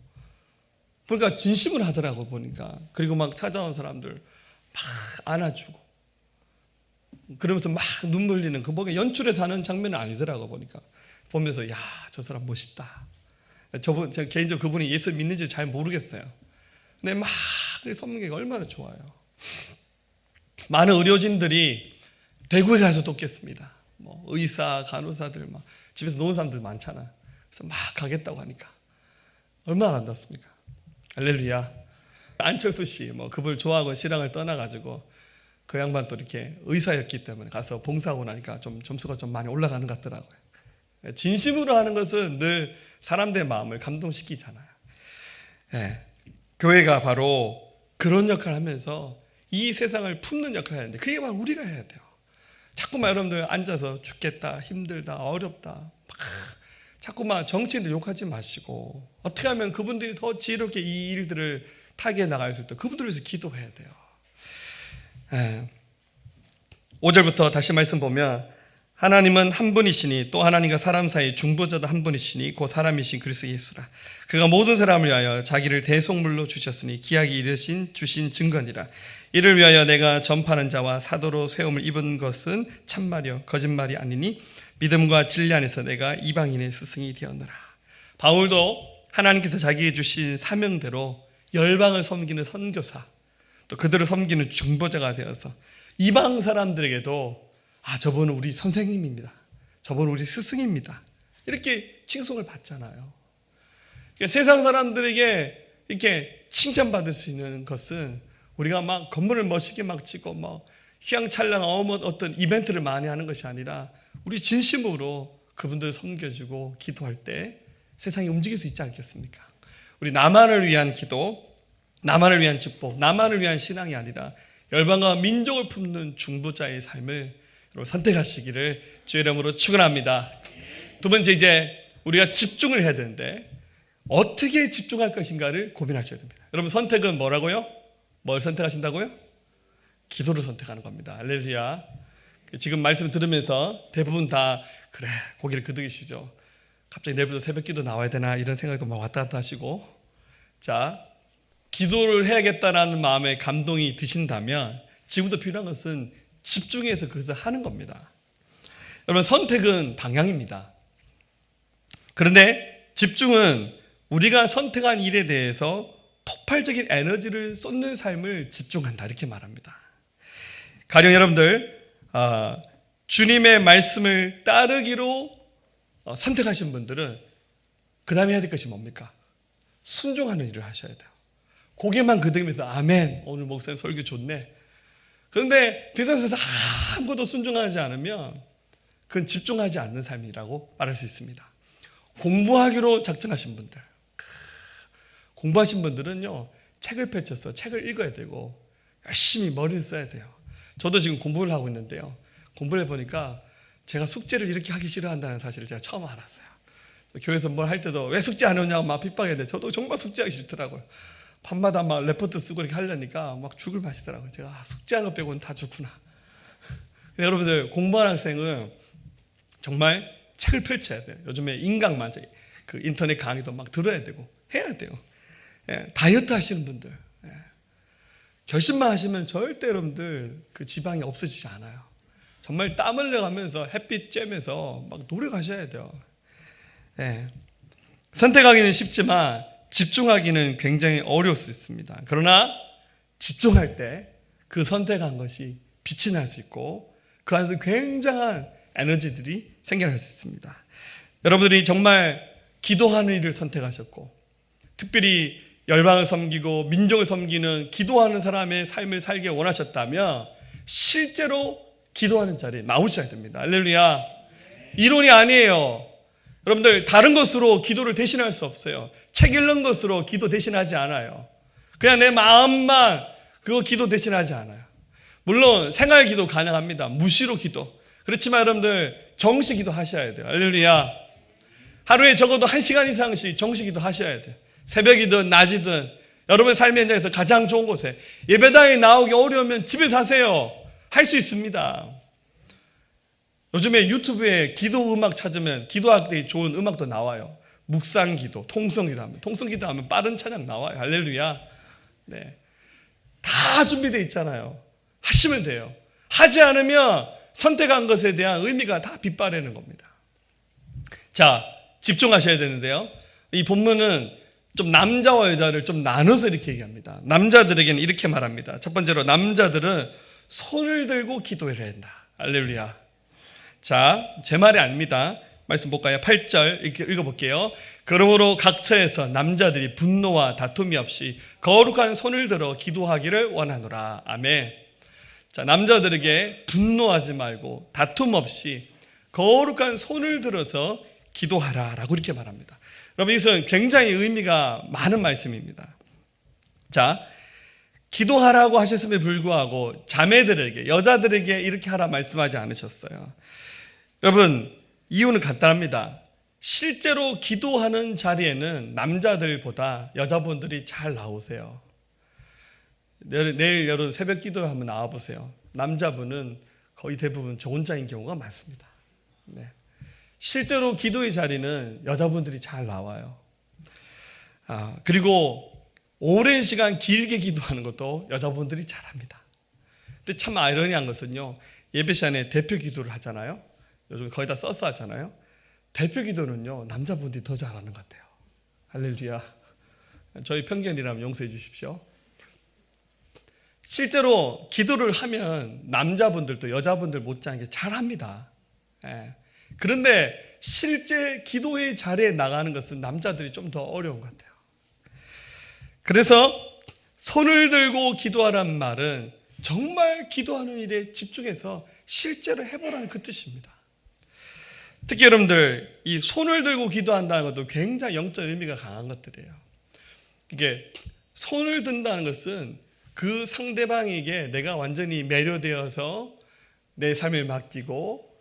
그러니까 진심을 하더라고 보니까. 그리고 막 찾아온 사람들 막 안아주고. 그러면서 막 눈물 흘리는 그 보게 연출해서 하는 장면은 아니더라고 보니까. 보면서 야, 저 사람 멋있다. 제가 개인적으로 그분이 예수 믿는지 잘 모르겠어요. 근데 막 섬기는 게 얼마나 좋아요. 많은 의료진들이 대구에 가서 돕겠습니다. 뭐 의사, 간호사들 막 집에서 노는 사람들 많잖아. 그래서 막 가겠다고 하니까 얼마나 아름답습니까? 할렐루야. 안철수 씨, 뭐 그걸 좋아하고 신앙을 떠나가지고 그 양반 또 이렇게 의사였기 때문에 가서 봉사하고 나니까 좀 점수가 좀 많이 올라가는 것 같더라고요. 진심으로 하는 것은 늘 사람들의 마음을 감동시키잖아요. 네. 교회가 바로 그런 역할을 하면서 이 세상을 품는 역할을 하는데 그게 바로 우리가 해야 돼요. 자꾸만 여러분들 앉아서 죽겠다, 힘들다, 어렵다 막 자꾸만 정치인들 욕하지 마시고 어떻게 하면 그분들이 더 지혜롭게 이 일들을 타개해 나갈 수 있도록 그분들을 위해서 기도해야 돼요. 5절부터 다시 말씀 보면 하나님은 한 분이시니 또 하나님과 사람 사이 중보자도 한 분이시니 곧 사람이신 그리스도 예수라. 그가 모든 사람을 위하여 자기를 대속물로 주셨으니 기약이 이르신 주신 증거니라. 이를 위하여 내가 전파하는 자와 사도로 세움을 입은 것은 참말이요 거짓말이 아니니 믿음과 진리 안에서 내가 이방인의 스승이 되었노라. 바울도 하나님께서 자기에게 주신 사명대로 열방을 섬기는 선교사, 또 그들을 섬기는 중보자가 되어서 이방 사람들에게도 저분은 우리 선생님입니다. 저분은 우리 스승입니다. 이렇게 칭송을 받잖아요. 그러니까 세상 사람들에게 이렇게 칭찬받을 수 있는 것은 우리가 막 건물을 멋있게 막 짓고 막 휘황찬란한 어떤 이벤트를 많이 하는 것이 아니라 우리 진심으로 그분들을 섬겨주고 기도할 때 세상이 움직일 수 있지 않겠습니까? 우리 나만을 위한 기도, 나만을 위한 축복, 나만을 위한 신앙이 아니라 열방과 민족을 품는 중보자의 삶을 선택하시기를 주의 이름으로 축원합니다. 두 번째, 이제 우리가 집중을 해야 되는데 어떻게 집중할 것인가를 고민하셔야 됩니다. 여러분, 선택은 뭐라고요? 뭘 선택하신다고요? 기도를 선택하는 겁니다. 할렐루야. 지금 말씀 들으면서 대부분 다 그래 고개를 끄덕이시죠. 갑자기 내일부터 새벽기도 나와야 되나 이런 생각도 막 왔다 갔다 하시고, 자, 기도를 해야겠다라는 마음에 감동이 드신다면 지금부터 필요한 것은 집중해서 그것을 하는 겁니다. 여러분, 선택은 방향입니다. 그런데 집중은 우리가 선택한 일에 대해서 폭발적인 에너지를 쏟는 삶을 집중한다, 이렇게 말합니다. 가령 여러분들 주님의 말씀을 따르기로 선택하신 분들은 그 다음에 해야 될 것이 뭡니까? 순종하는 일을 하셔야 돼요. 고개만 끄덕이면서 아멘, 오늘 목사님 설교 좋네. 그런데 대상에서 아무것도 순종하지 않으면 그건 집중하지 않는 삶이라고 말할 수 있습니다. 공부하기로 작정하신 분들, 공부하신 분들은요, 책을 펼쳐서 책을 읽어야 되고 열심히 머리를 써야 돼요. 저도 지금 공부를 하고 있는데요, 공부를 해보니까 제가 숙제를 이렇게 하기 싫어한다는 사실을 제가 처음 알았어요. 교회에서 뭘 할 때도 왜 숙제 안 하냐고 막 핍박했는데 저도 정말 숙제하기 싫더라고요. 밤마다 막 레포트 쓰고 이렇게 하려니까 막 죽을 맛이더라고요. 제가 숙제하는 것 빼고는 다 좋구나. 여러분들, 공부하는 학생은 정말 책을 펼쳐야 돼요. 요즘에 인강만, 그 인터넷 강의도 막 들어야 되고 해야 돼요. 예, 다이어트 하시는 분들, 결심만 하시면 절대 여러분들 그 지방이 없어지지 않아요. 정말 땀 흘려가면서 햇빛 쬐면서 막 노력하셔야 돼요. 네. 선택하기는 쉽지만 집중하기는 굉장히 어려울 수 있습니다. 그러나 집중할 때 그 선택한 것이 빛이 날 수 있고 그 안에서 굉장한 에너지들이 생겨날 수 있습니다. 여러분들이 정말 기도하는 일을 선택하셨고 특별히 열방을 섬기고 민족을 섬기는 기도하는 사람의 삶을 살기 원하셨다면 실제로 기도하는 자리에 나오셔야 됩니다. 할렐루야. 이론이 아니에요. 여러분들 다른 것으로 기도를 대신할 수 없어요. 책 읽는 것으로 기도 대신하지 않아요. 그냥 내 마음만 그거 기도 대신하지 않아요. 물론 생활 기도 가능합니다. 무시로 기도. 그렇지만 여러분들 정시 기도 하셔야 돼요. 할렐루야. 하루에 적어도 1시간 이상씩 정시 기도 하셔야 돼요. 새벽이든 낮이든 여러분의 삶의 현장에서 가장 좋은 곳에 예배당에 나오기 어려우면 집에서 하세요. 할 수 있습니다. 요즘에 유튜브에 기도 음악 찾으면 기도할 때 좋은 음악도 나와요. 묵상 기도, 통성 기도하면 통성 기도하면 빠른 찬양 나와요. 할렐루야. 네. 다 준비되어 있잖아요. 하시면 돼요. 하지 않으면 선택한 것에 대한 의미가 다 빗바라는 겁니다. 자, 집중하셔야 되는데요. 이 본문은 좀 남자와 여자를 좀 나눠서 이렇게 얘기합니다. 남자들에게는 이렇게 말합니다. 첫 번째로 남자들은 손을 들고 기도를 해야 한다. 할렐루야. 자, 제 말이 아닙니다. 말씀 볼까요? 8절 이렇게 읽어볼게요. 그러므로 각처에서 남자들이 분노와 다툼이 없이 거룩한 손을 들어 기도하기를 원하노라. 아멘. 자, 남자들에게 분노하지 말고 다툼 없이 거룩한 손을 들어서 기도하라라고 이렇게 말합니다. 여러분, 이것은 굉장히 의미가 많은 말씀입니다. 자, 기도하라고 하셨음에 불구하고 자매들에게, 여자들에게 이렇게 하라 말씀하지 않으셨어요. 여러분, 이유는 간단합니다. 실제로 기도하는 자리에는 남자들보다 여자분들이 잘 나오세요. 내일 여러분 새벽 기도에 한번 나와보세요. 남자분은 거의 대부분 저 혼자인 경우가 많습니다. 네. 실제로 기도의 자리는 여자분들이 잘 나와요. 그리고 오랜 시간 길게 기도하는 것도 여자분들이 잘합니다. 근데 참 아이러니한 것은요, 예배 시간에 대표 기도를 하잖아요. 요즘 거의 다 써서 하잖아요. 대표 기도는요, 남자분들이 더 잘하는 것 같아요. 할렐루야. 저희 편견이라면 용서해 주십시오. 실제로 기도를 하면 남자분들도 여자분들 못지않게 잘합니다. 그런데 실제 기도의 자리에 나가는 것은 남자들이 좀 더 어려운 것 같아요. 그래서 손을 들고 기도하란 말은 정말 기도하는 일에 집중해서 실제로 해보라는 그 뜻입니다. 특히 여러분들, 이 손을 들고 기도한다는 것도 굉장히 영적 의미가 강한 것들이에요. 이게 손을 든다는 것은 그 상대방에게 내가 완전히 매료되어서 내 삶을 맡기고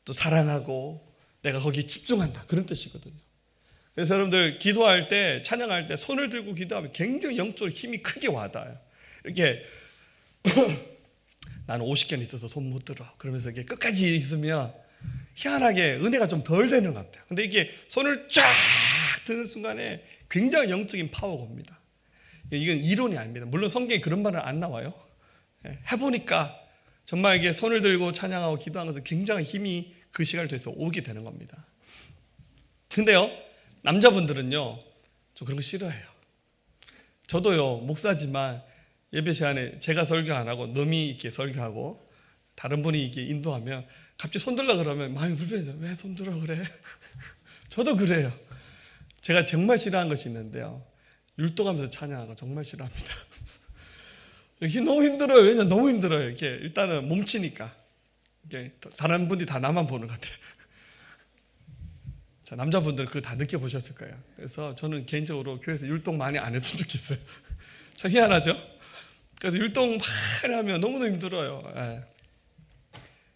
또 사랑하고 내가 거기에 집중한다, 그런 뜻이거든요. 그래서 여러분들 기도할 때, 찬양할 때 손을 들고 기도하면 굉장히 영적으로 힘이 크게 와닿아요. 이렇게 나는 50견 있어서 손 못 들어, 그러면서 이게 끝까지 있으면 희한하게 은혜가 좀 덜 되는 것 같아요. 근데 이게 손을 쫙 드는 순간에 굉장히 영적인 파워가 옵니다. 이건 이론이 아닙니다. 물론 성경에 그런 말은 안 나와요. 해보니까 정말 이게 손을 들고 찬양하고 기도하는 것은 굉장히 힘이 그 시간을 통해서 오게 되는 겁니다. 근데요, 남자분들은요, 좀 그런 거 싫어해요. 저도요, 목사지만 예배 시간에 제가 설교 안 하고 남이 이렇게 설교하고 다른 분이 이렇게 인도하면 갑자기 손 들라 그러면 마음이 불편해져. 왜 손 들어 그래? 저도 그래요. 제가 정말 싫어하는 것이 있는데요, 율동하면서 찬양하는 거 정말 싫어합니다. 이게 너무 힘들어요. 왜냐면 너무 힘들어요. 이렇게 일단은 몸치니까. 이게 다른 분들이 다 나만 보는 것 같아요. 자, 남자분들 그거 다 느껴보셨을 거예요. 그래서 저는 개인적으로 교회에서 율동 많이 안 했으면 좋겠어요. 참 희한하죠? 그래서 율동 많이 하면 너무너무 힘들어요.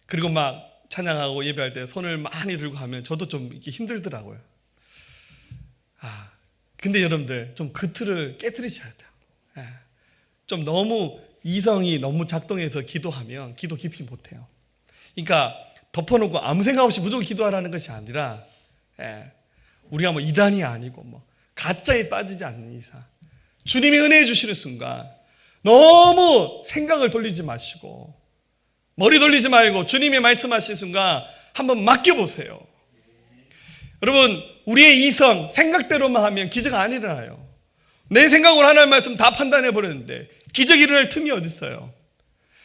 그리고 막 찬양하고 예배할 때 손을 많이 들고 하면 저도 좀 이렇게 힘들더라고요. 근데 여러분들 좀 그 틀을 깨트리셔야 돼요. 좀 너무 이성이 너무 작동해서 기도하면 기도 깊이 못해요. 그러니까 덮어놓고 아무 생각 없이 무조건 기도하라는 것이 아니라, 우리가 뭐 이단이 아니고 뭐 가짜에 빠지지 않는 이상 주님이 은혜해 주시는 순간 너무 생각을 돌리지 마시고 머리 돌리지 말고 주님이 말씀하신 순간 한번 맡겨보세요. 여러분, 우리의 이성, 생각대로만 하면 기적 안 일어나요. 내 생각으로 하나님 말씀 다 판단해 버렸는데 기적이 일어날 틈이 어디 있어요.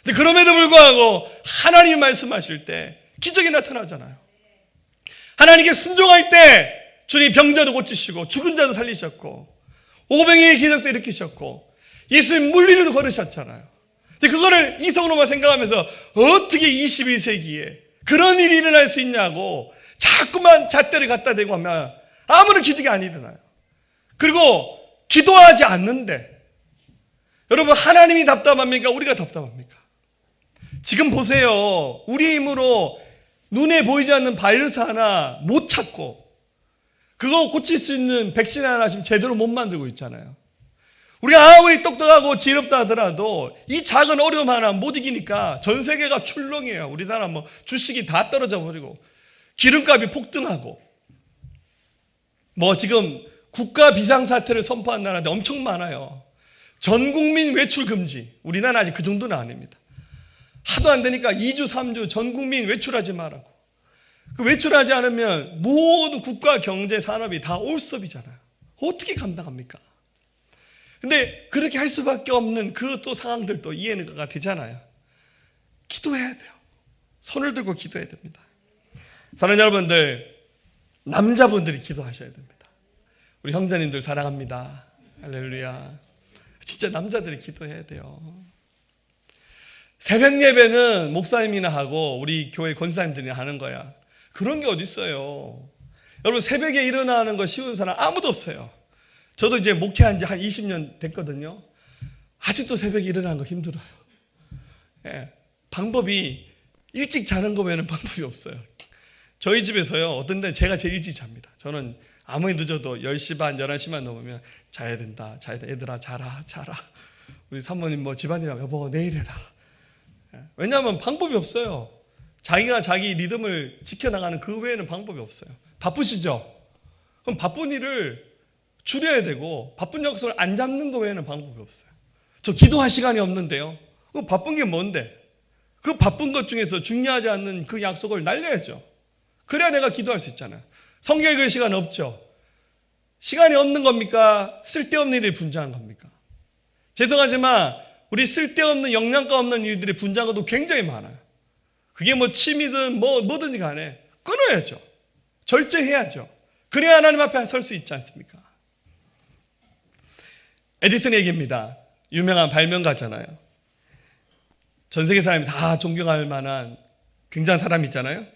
근데 그럼에도 불구하고 하나님이 말씀하실 때 기적이 나타나잖아요. 하나님께 순종할 때 주님이 병자도 고치시고 죽은 자도 살리셨고 500명의 기적도 일으키셨고 예수님 물리로도 걸으셨잖아요. 근데 그거를 이성으로만 생각하면서 어떻게 21세기에 그런 일이 일어날 수 있냐고 자꾸만 잣대를 갖다 대고 하면 아무런 기적이 안 일어나요. 그리고 기도하지 않는데 여러분, 하나님이 답답합니까? 우리가 답답합니까? 지금 보세요. 우리 힘으로 눈에 보이지 않는 바이러스 하나 못 찾고 그거 고칠 수 있는 백신 하나 지금 제대로 못 만들고 있잖아요. 우리가 아무리 똑똑하고 지혜롭다 하더라도 이 작은 어려움 하나 못 이기니까 전 세계가 출렁이에요. 우리나라 뭐 주식이 다 떨어져 버리고 기름값이 폭등하고 뭐 지금 국가 비상사태를 선포한 나라들 엄청 많아요. 전 국민 외출 금지. 우리나라 아직 그 정도는 아닙니다. 하도 안 되니까 2주 3주 전 국민 외출하지 말라고. 그 외출하지 않으면 모든 국가 경제 산업이 다 올스톱이잖아요. 어떻게 감당합니까? 근데 그렇게 할 수밖에 없는 그 또 상황들도 이해가 되잖아요. 기도해야 돼요. 손을 들고 기도해야 됩니다. 사랑하는 여러분들, 남자분들이 기도하셔야 됩니다. 우리 형제님들 사랑합니다. 할렐루야. 진짜 남자들이 기도해야 돼요. 새벽 예배는 목사님이나 하고 우리 교회 권사님들이 하는 거야. 그런 게 어디 있어요. 여러분, 새벽에 일어나는 거 쉬운 사람 아무도 없어요. 저도 이제 목회한 지 한 20년 됐거든요. 아직도 새벽에 일어나는 거 힘들어요. 예, 방법이 일찍 자는 거 외에는 방법이 없어요. 저희 집에서요, 어떤 데는 제가 제일 일찍 잡니다. 저는 아무리 늦어도 10시 반, 11시만 넘으면 자야 된다. 얘들아 자라. 우리 사모님 뭐 집안이라고 여보 내일 해라. 왜냐하면 방법이 없어요. 자기가 자기 리듬을 지켜나가는 그 외에는 방법이 없어요. 바쁘시죠? 그럼 바쁜 일을 줄여야 되고 바쁜 약속을 안 잡는 거 외에는 방법이 없어요. 저 기도할 시간이 없는데요. 그 바쁜 게 뭔데? 그 바쁜 것 중에서 중요하지 않는 그 약속을 날려야죠. 그래야 내가 기도할 수 있잖아요. 성경 읽을 시간 없죠. 시간이 없는 겁니까? 쓸데없는 일을 분주한 겁니까? 죄송하지만 우리 쓸데없는 영양가 없는 일들이 분주한 것도 굉장히 많아요. 그게 뭐 취미든 뭐든지 간에 끊어야죠. 절제해야죠. 그래야 하나님 앞에 설 수 있지 않습니까? 에디슨 얘기입니다. 유명한 발명가잖아요. 전 세계 사람이 다 존경할 만한 굉장한 사람이 있잖아요.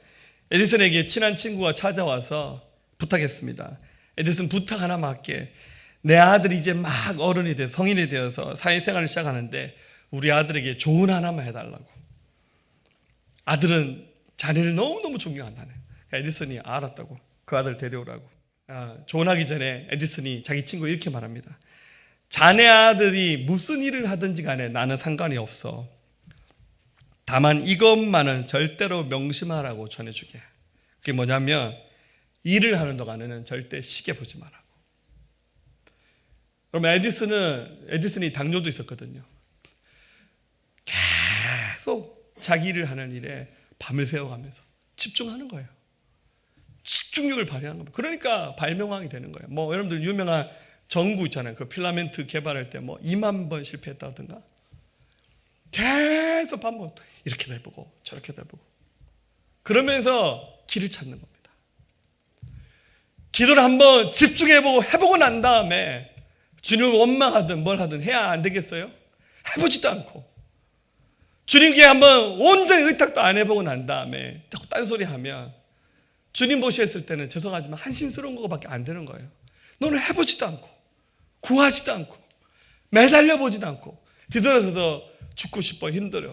에디슨에게 친한 친구가 찾아와서 부탁했습니다. 에디슨, 부탁 하나만 할게. 내 아들이 이제 막 어른이 돼 성인이 되어서 사회생활을 시작하는데 우리 아들에게 조언 하나만 해달라고. 아들은 자네를 너무너무 존경한다네. 에디슨이 알았다고 그 아들 데려오라고. 조언하기 전에 에디슨이 자기 친구에 이렇게 말합니다. 자네 아들이 무슨 일을 하든지 간에 나는 상관이 없어. 다만 이것만은 절대로 명심하라고 전해주게. 그게 뭐냐면 일을 하는 동안에는 절대 시계 보지 말라고. 그럼 에디슨이 당뇨도 있었거든요. 계속 자기 일을 하는 일에 밤을 새워가면서 집중하는 거예요. 집중력을 발휘하는 겁니다. 그러니까 발명왕이 되는 거예요. 뭐 여러분들 유명한 전구 있잖아요. 그 필라멘트 개발할 때 뭐 2만 번 실패했다든가. 계속 반복 이렇게도 해보고 저렇게도 해보고 그러면서 길을 찾는 겁니다. 기도를 한번 집중해보고 해보고 난 다음에 주님을 원망하든 뭘 하든 해야 안 되겠어요? 해보지도 않고 주님께 한번 온전히 의탁도 안 해보고 난 다음에 자꾸 딴소리 하면 주님 보셨을 때는 죄송하지만 한심스러운 것밖에 안 되는 거예요. 너는 해보지도 않고 구하지도 않고 매달려 보지도 않고 뒤돌아서서 죽고 싶어 힘들어.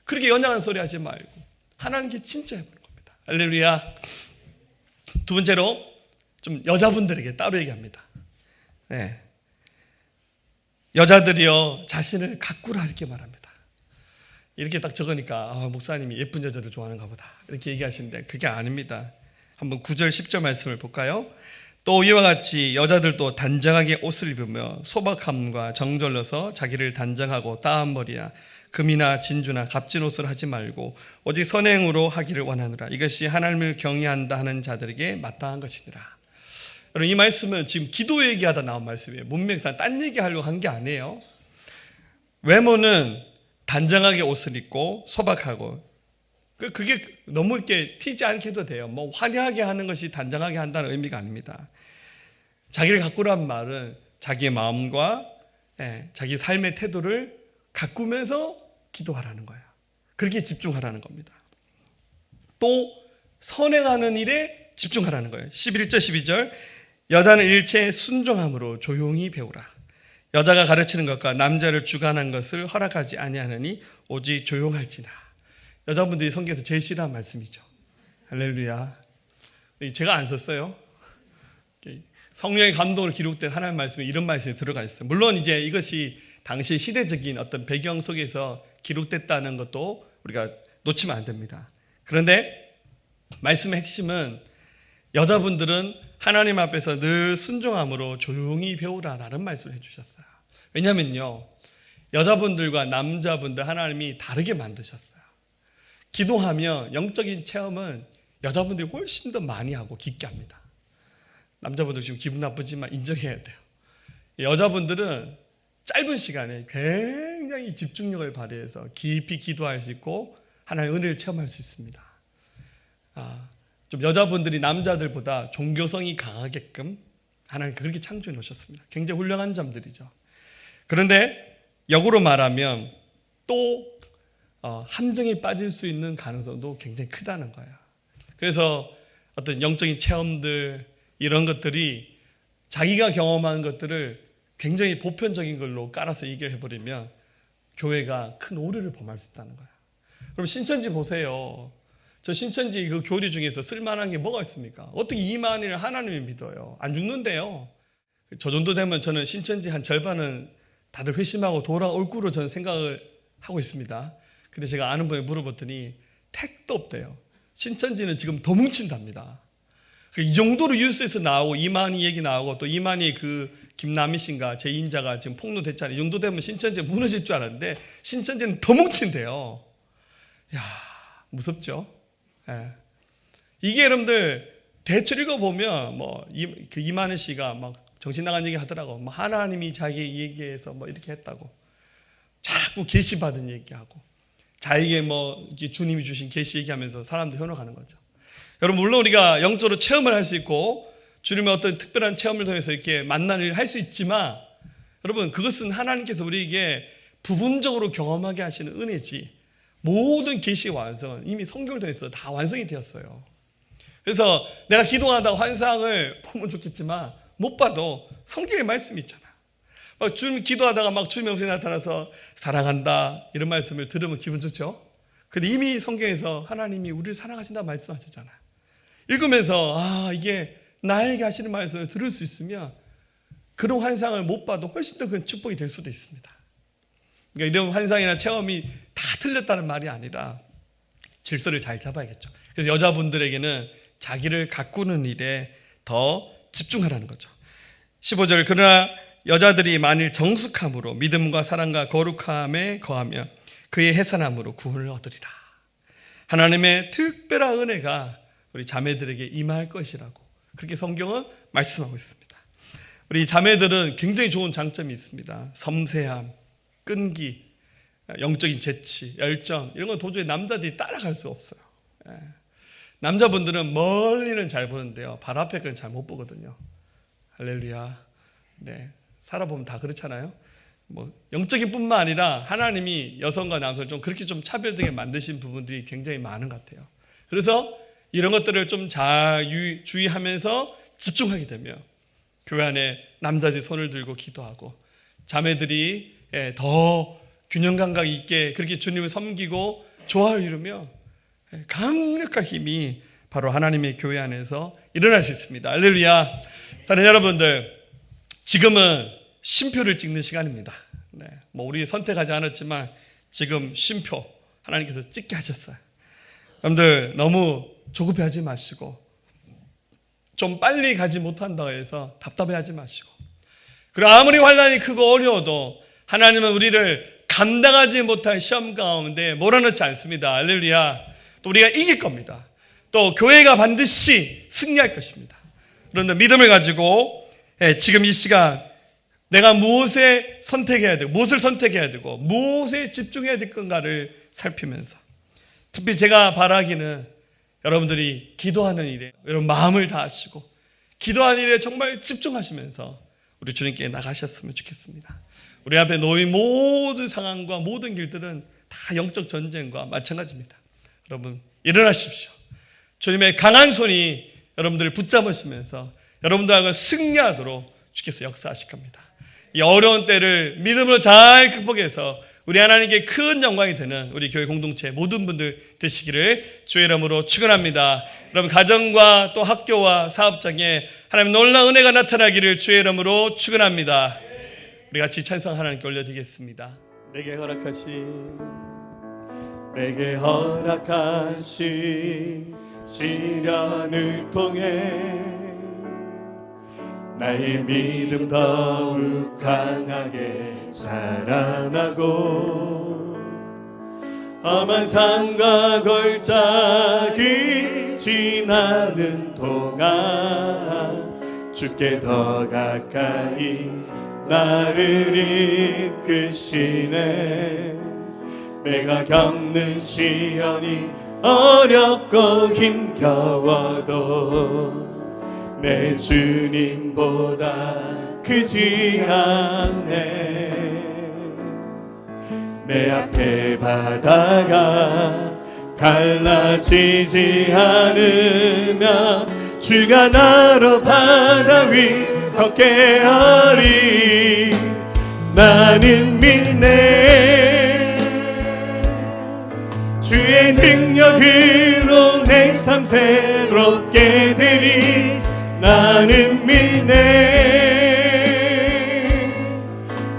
그렇게 연약한 소리 하지 말고 하나님께 진짜 해보는 겁니다. 할렐루야. 두 번째로 좀 여자분들에게 따로 얘기합니다. 네. 여자들이요 자신을 가꾸라 이렇게 말합니다. 이렇게 딱 적으니까 목사님이 예쁜 여자들 좋아하는가 보다 이렇게 얘기하시는데 그게 아닙니다. 한번 9절 10절 말씀을 볼까요? 또 이와 같이 여자들도 단정하게 옷을 입으며 소박함과 정절로서 자기를 단정하고 따은 머리나 금이나 진주나 값진 옷을 하지 말고 오직 선행으로 하기를 원하노라. 이것이 하나님을 경외한다 하는 자들에게 마땅한 것이니라. 여러분, 이 말씀은 지금 기도 얘기하다 나온 말씀이에요. 문맥상 딴 얘기하려고 한 게 아니에요. 외모는 단정하게 옷을 입고 소박하고, 그게 너무 이렇게 튀지 않게 해도 돼요. 뭐 화려하게 하는 것이 단정하게 한다는 의미가 아닙니다. 자기를 가꾸라는 말은 자기의 마음과 자기 삶의 태도를 가꾸면서 기도하라는 거예요. 그렇게 집중하라는 겁니다. 또 선행하는 일에 집중하라는 거예요. 11절 12절 여자는 일체 순종함으로 조용히 배우라. 여자가 가르치는 것과 남자를 주관한 것을 허락하지 아니하느니 오직 조용할지나. 여자분들이 성경에서 제일 싫어하는 말씀이죠. 할렐루야. 제가 안 썼어요. 성령의 감동으로 기록된 하나님의 말씀에 이런 말씀이 들어가 있어요. 물론 이제 이것이 당시 시대적인 어떤 배경 속에서 기록됐다는 것도 우리가 놓치면 안 됩니다. 그런데 말씀의 핵심은 여자분들은 하나님 앞에서 늘 순종함으로 조용히 배우라라는 말씀을 해주셨어요. 왜냐면요, 여자분들과 남자분들 하나님이 다르게 만드셨어요. 기도하면 영적인 체험은 여자분들이 훨씬 더 많이 하고 깊게 합니다. 남자분들 지금 기분 나쁘지만 인정해야 돼요. 여자분들은 짧은 시간에 굉장히 집중력을 발휘해서 깊이 기도할 수 있고 하나님의 은혜를 체험할 수 있습니다. 좀 여자분들이 남자들보다 종교성이 강하게끔 하나님 그렇게 창조해 놓으셨습니다. 굉장히 훌륭한 점들이죠. 그런데 역으로 말하면 또 함정에 빠질 수 있는 가능성도 굉장히 크다는 거예요. 그래서 어떤 영적인 체험들 이런 것들이 자기가 경험한 것들을 굉장히 보편적인 걸로 깔아서 얘기를 해버리면 교회가 큰 오류를 범할 수 있다는 거예요. 그럼 신천지 보세요. 저 신천지 그 교리 중에서 쓸만한 게 뭐가 있습니까? 어떻게 이만희를 하나님을 믿어요? 안 죽는데요. 저 정도 되면 저는 신천지 한 절반은 다들 회심하고 돌아올 거로 저는 생각을 하고 있습니다. 근데 제가 아는 분에 물어봤더니 택도 없대요. 신천지는 지금 더 뭉친답니다. 이 정도로 뉴스에서 나오고 이만희 얘기 나오고 또 이만희 그 김남희 씨인가 제2인자가 지금 폭로됐잖아요. 이 정도 되면 신천지가 무너질 줄 알았는데 신천지는 더 뭉친대요. 야, 무섭죠? 예. 이게 여러분들 대출 읽어보면 그 이만희 씨가 막 정신 나간 얘기 하더라고. 뭐 하나님이 자기 얘기해서 뭐 이렇게 했다고. 자꾸 계시 받은 얘기하고. 자기에게 주님이 주신 계시 얘기하면서 사람들 현혹하는 거죠. 여러분, 물론 우리가 영적으로 체험을 할 수 있고 주님의 어떤 특별한 체험을 통해서 이렇게 만나는 일을 할 수 있지만 여러분, 그것은 하나님께서 우리에게 부분적으로 경험하게 하시는 은혜지 모든 계시의 완성은 이미 성경을 통해서 다 완성이 되었어요. 그래서 내가 기도하다가 환상을 보면 좋겠지만 못 봐도 성경의 말씀이 있잖아. 막 주님 기도하다가 막 주님의 영생이 나타나서 사랑한다 이런 말씀을 들으면 기분 좋죠. 근데 이미 성경에서 하나님이 우리를 사랑하신다 말씀하셨잖아요. 읽으면서 이게 나에게 하시는 말씀을 들을 수 있으면 그런 환상을 못 봐도 훨씬 더 큰 축복이 될 수도 있습니다. 그러니까 이런 환상이나 체험이 다 틀렸다는 말이 아니라 질서를 잘 잡아야겠죠. 그래서 여자분들에게는 자기를 가꾸는 일에 더 집중하라는 거죠. 15절 그러나 여자들이 만일 정숙함으로 믿음과 사랑과 거룩함에 거하며 그의 해산함으로 구원을 얻으리라. 하나님의 특별한 은혜가 우리 자매들에게 임할 것이라고 그렇게 성경은 말씀하고 있습니다. 우리 자매들은 굉장히 좋은 장점이 있습니다. 섬세함, 끈기, 영적인 재치, 열정 이런 건 도저히 남자들이 따라갈 수 없어요. 남자분들은 멀리는 잘 보는데요, 발 앞에 건 잘 못 보거든요. 할렐루야. 네, 살아보면 다 그렇잖아요. 영적인 뿐만 아니라 하나님이 여성과 남성을 좀 그렇게 좀 차별되게 만드신 부분들이 굉장히 많은 것 같아요. 그래서 이런 것들을 좀 잘 주의하면서 집중하게 되면 교회 안에 남자들이 손을 들고 기도하고 자매들이 더 균형 감각 있게 그렇게 주님을 섬기고 조화를 이루며 강력한 힘이 바로 하나님의 교회 안에서 일어날 수 있습니다. 할렐루야. 사랑하는 여러분들, 지금은 쉼표를 찍는 시간입니다. 네, 우리 선택하지 않았지만 지금 쉼표 하나님께서 찍게 하셨어요. 여러분들 너무 조급해하지 마시고 좀 빨리 가지 못한다고 해서 답답해하지 마시고, 그리고 아무리 환난이 크고 어려워도 하나님은 우리를 감당하지 못할 시험 가운데 몰아넣지 않습니다. 할렐루야. 또 우리가 이길 겁니다. 또 교회가 반드시 승리할 것입니다. 그런데 믿음을 가지고 지금 이 시간 내가 무엇을 선택해야 되고 무엇에 집중해야 될 건가를 살피면서, 특히 제가 바라기는 여러분들이 기도하는 일에 여러분 마음을 다하시고 기도하는 일에 정말 집중하시면서 우리 주님께 나가셨으면 좋겠습니다. 우리 앞에 놓인 모든 상황과 모든 길들은 다 영적 전쟁과 마찬가지입니다. 여러분 일어나십시오. 주님의 강한 손이 여러분들을 붙잡으시면서 여러분들하고 승리하도록 주께서 역사하실 겁니다. 이 어려운 때를 믿음으로 잘 극복해서 우리 하나님께 큰 영광이 되는 우리 교회 공동체 모든 분들 되시기를 주의 이름으로 축원합니다. 여러분 가정과 또 학교와 사업장에 하나님 놀라운 은혜가 나타나기를 주의 이름으로 축원합니다. 우리 같이 찬송 하나님께 올려드리겠습니다. 내게 허락하신 시련을 통해 나의 믿음 더욱 강하게 자라나고 험한 산과 골짜기 지나는 동안 주께 더 가까이 나를 이끄시네. 내가 겪는 시련이 어렵고 힘겨워도 내 주님보다 크지 않네. 내 앞에 바다가 갈라지지 않으면 주가 나로 바다 위 걷게 하리. 나는 믿네. 주의 능력으로 내 삶 새롭게 되리. 나는 믿네.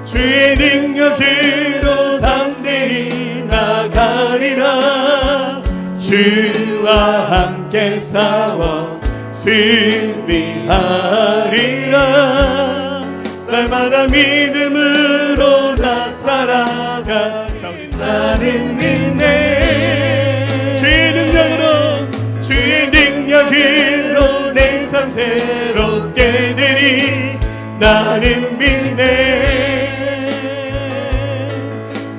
주의 능력으로 담대히 나가리라. 주와 함께 싸워 승리하리라. 날마다 믿음으로 나 살아가. 나는 믿네. 주의 능력으로 내 삶 새롭게 되리. 나는 믿네.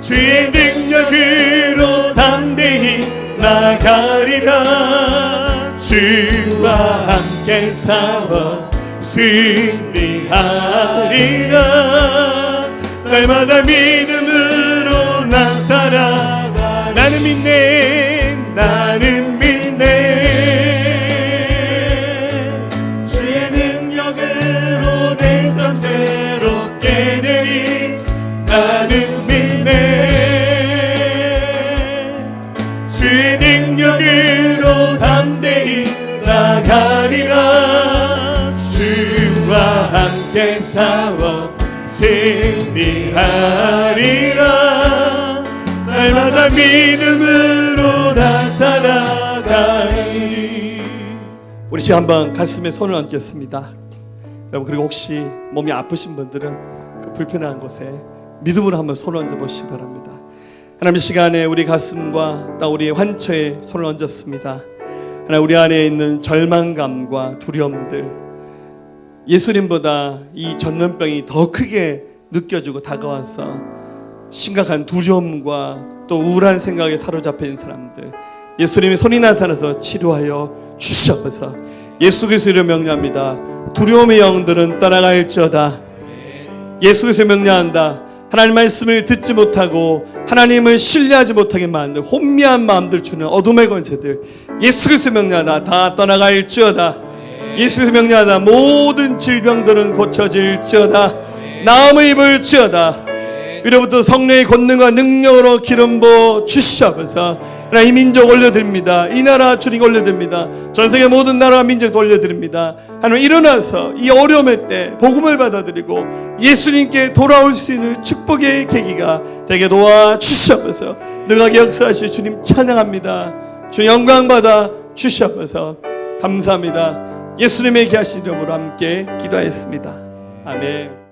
주의 능력으로 담대히 나가리라. 주와 함께 싸워 승리하리라. 날마다 믿음으로 난 살아가. 나는 믿네. 나는 믿네. 주의 능력으로 내 삶 새롭게 되리. 나는 믿네. 주의 능력으로 담대히 나가리라. 주와 함께 싸워 승리하리라. 날마다 믿음으로 나 살아가리. 우리 지금 한번 가슴에 손을 얹겠습니다. 여러분, 그리고 혹시 몸이 아프신 분들은 그 불편한 곳에 믿음으로 한번 손을 얹어 보시기 바랍니다. 하나님, 이 시간에 우리 가슴과 또 우리의 환처에 손을 얹었습니다. 하나님, 우리 안에 있는 절망감과 두려움들, 예수님보다 이 전염병이 더 크게 느껴지고 다가와서 심각한 두려움과 또 우울한 생각에 사로잡혀 있는 사람들, 예수님의 손이 나타나서 치료하여 주시옵소서. 예수 그리스도로 명령합니다. 두려움의 영들은 떠나갈지어다. 예수 그리스도 명령한다. 하나님 말씀을 듣지 못하고 하나님을 신뢰하지 못하게 만든 혼미한 마음들 주는 어둠의 권세들, 예수 그리스도 명령하다. 다 떠나갈지어다. 예수 그리스도 명령하다. 모든 질병들은 고쳐질지어다. 나음을 입을지어다. 위로부터 성령의 권능과 능력으로 기름 부어 주시옵소서. 이 민족 올려드립니다. 이 나라 주님 올려드립니다. 전세계 모든 나라와 민족도 올려드립니다. 하나님, 일어나서 이 어려움의 때 복음을 받아들이고 예수님께 돌아올 수 있는 축복의 계기가 되게 도와주시옵소서. 능하게 역사하실 주님 찬양합니다. 주님 영광 받아 주시옵소서. 감사합니다. 예수님의 귀하신 이름으로 함께 기도하였습니다. 아멘.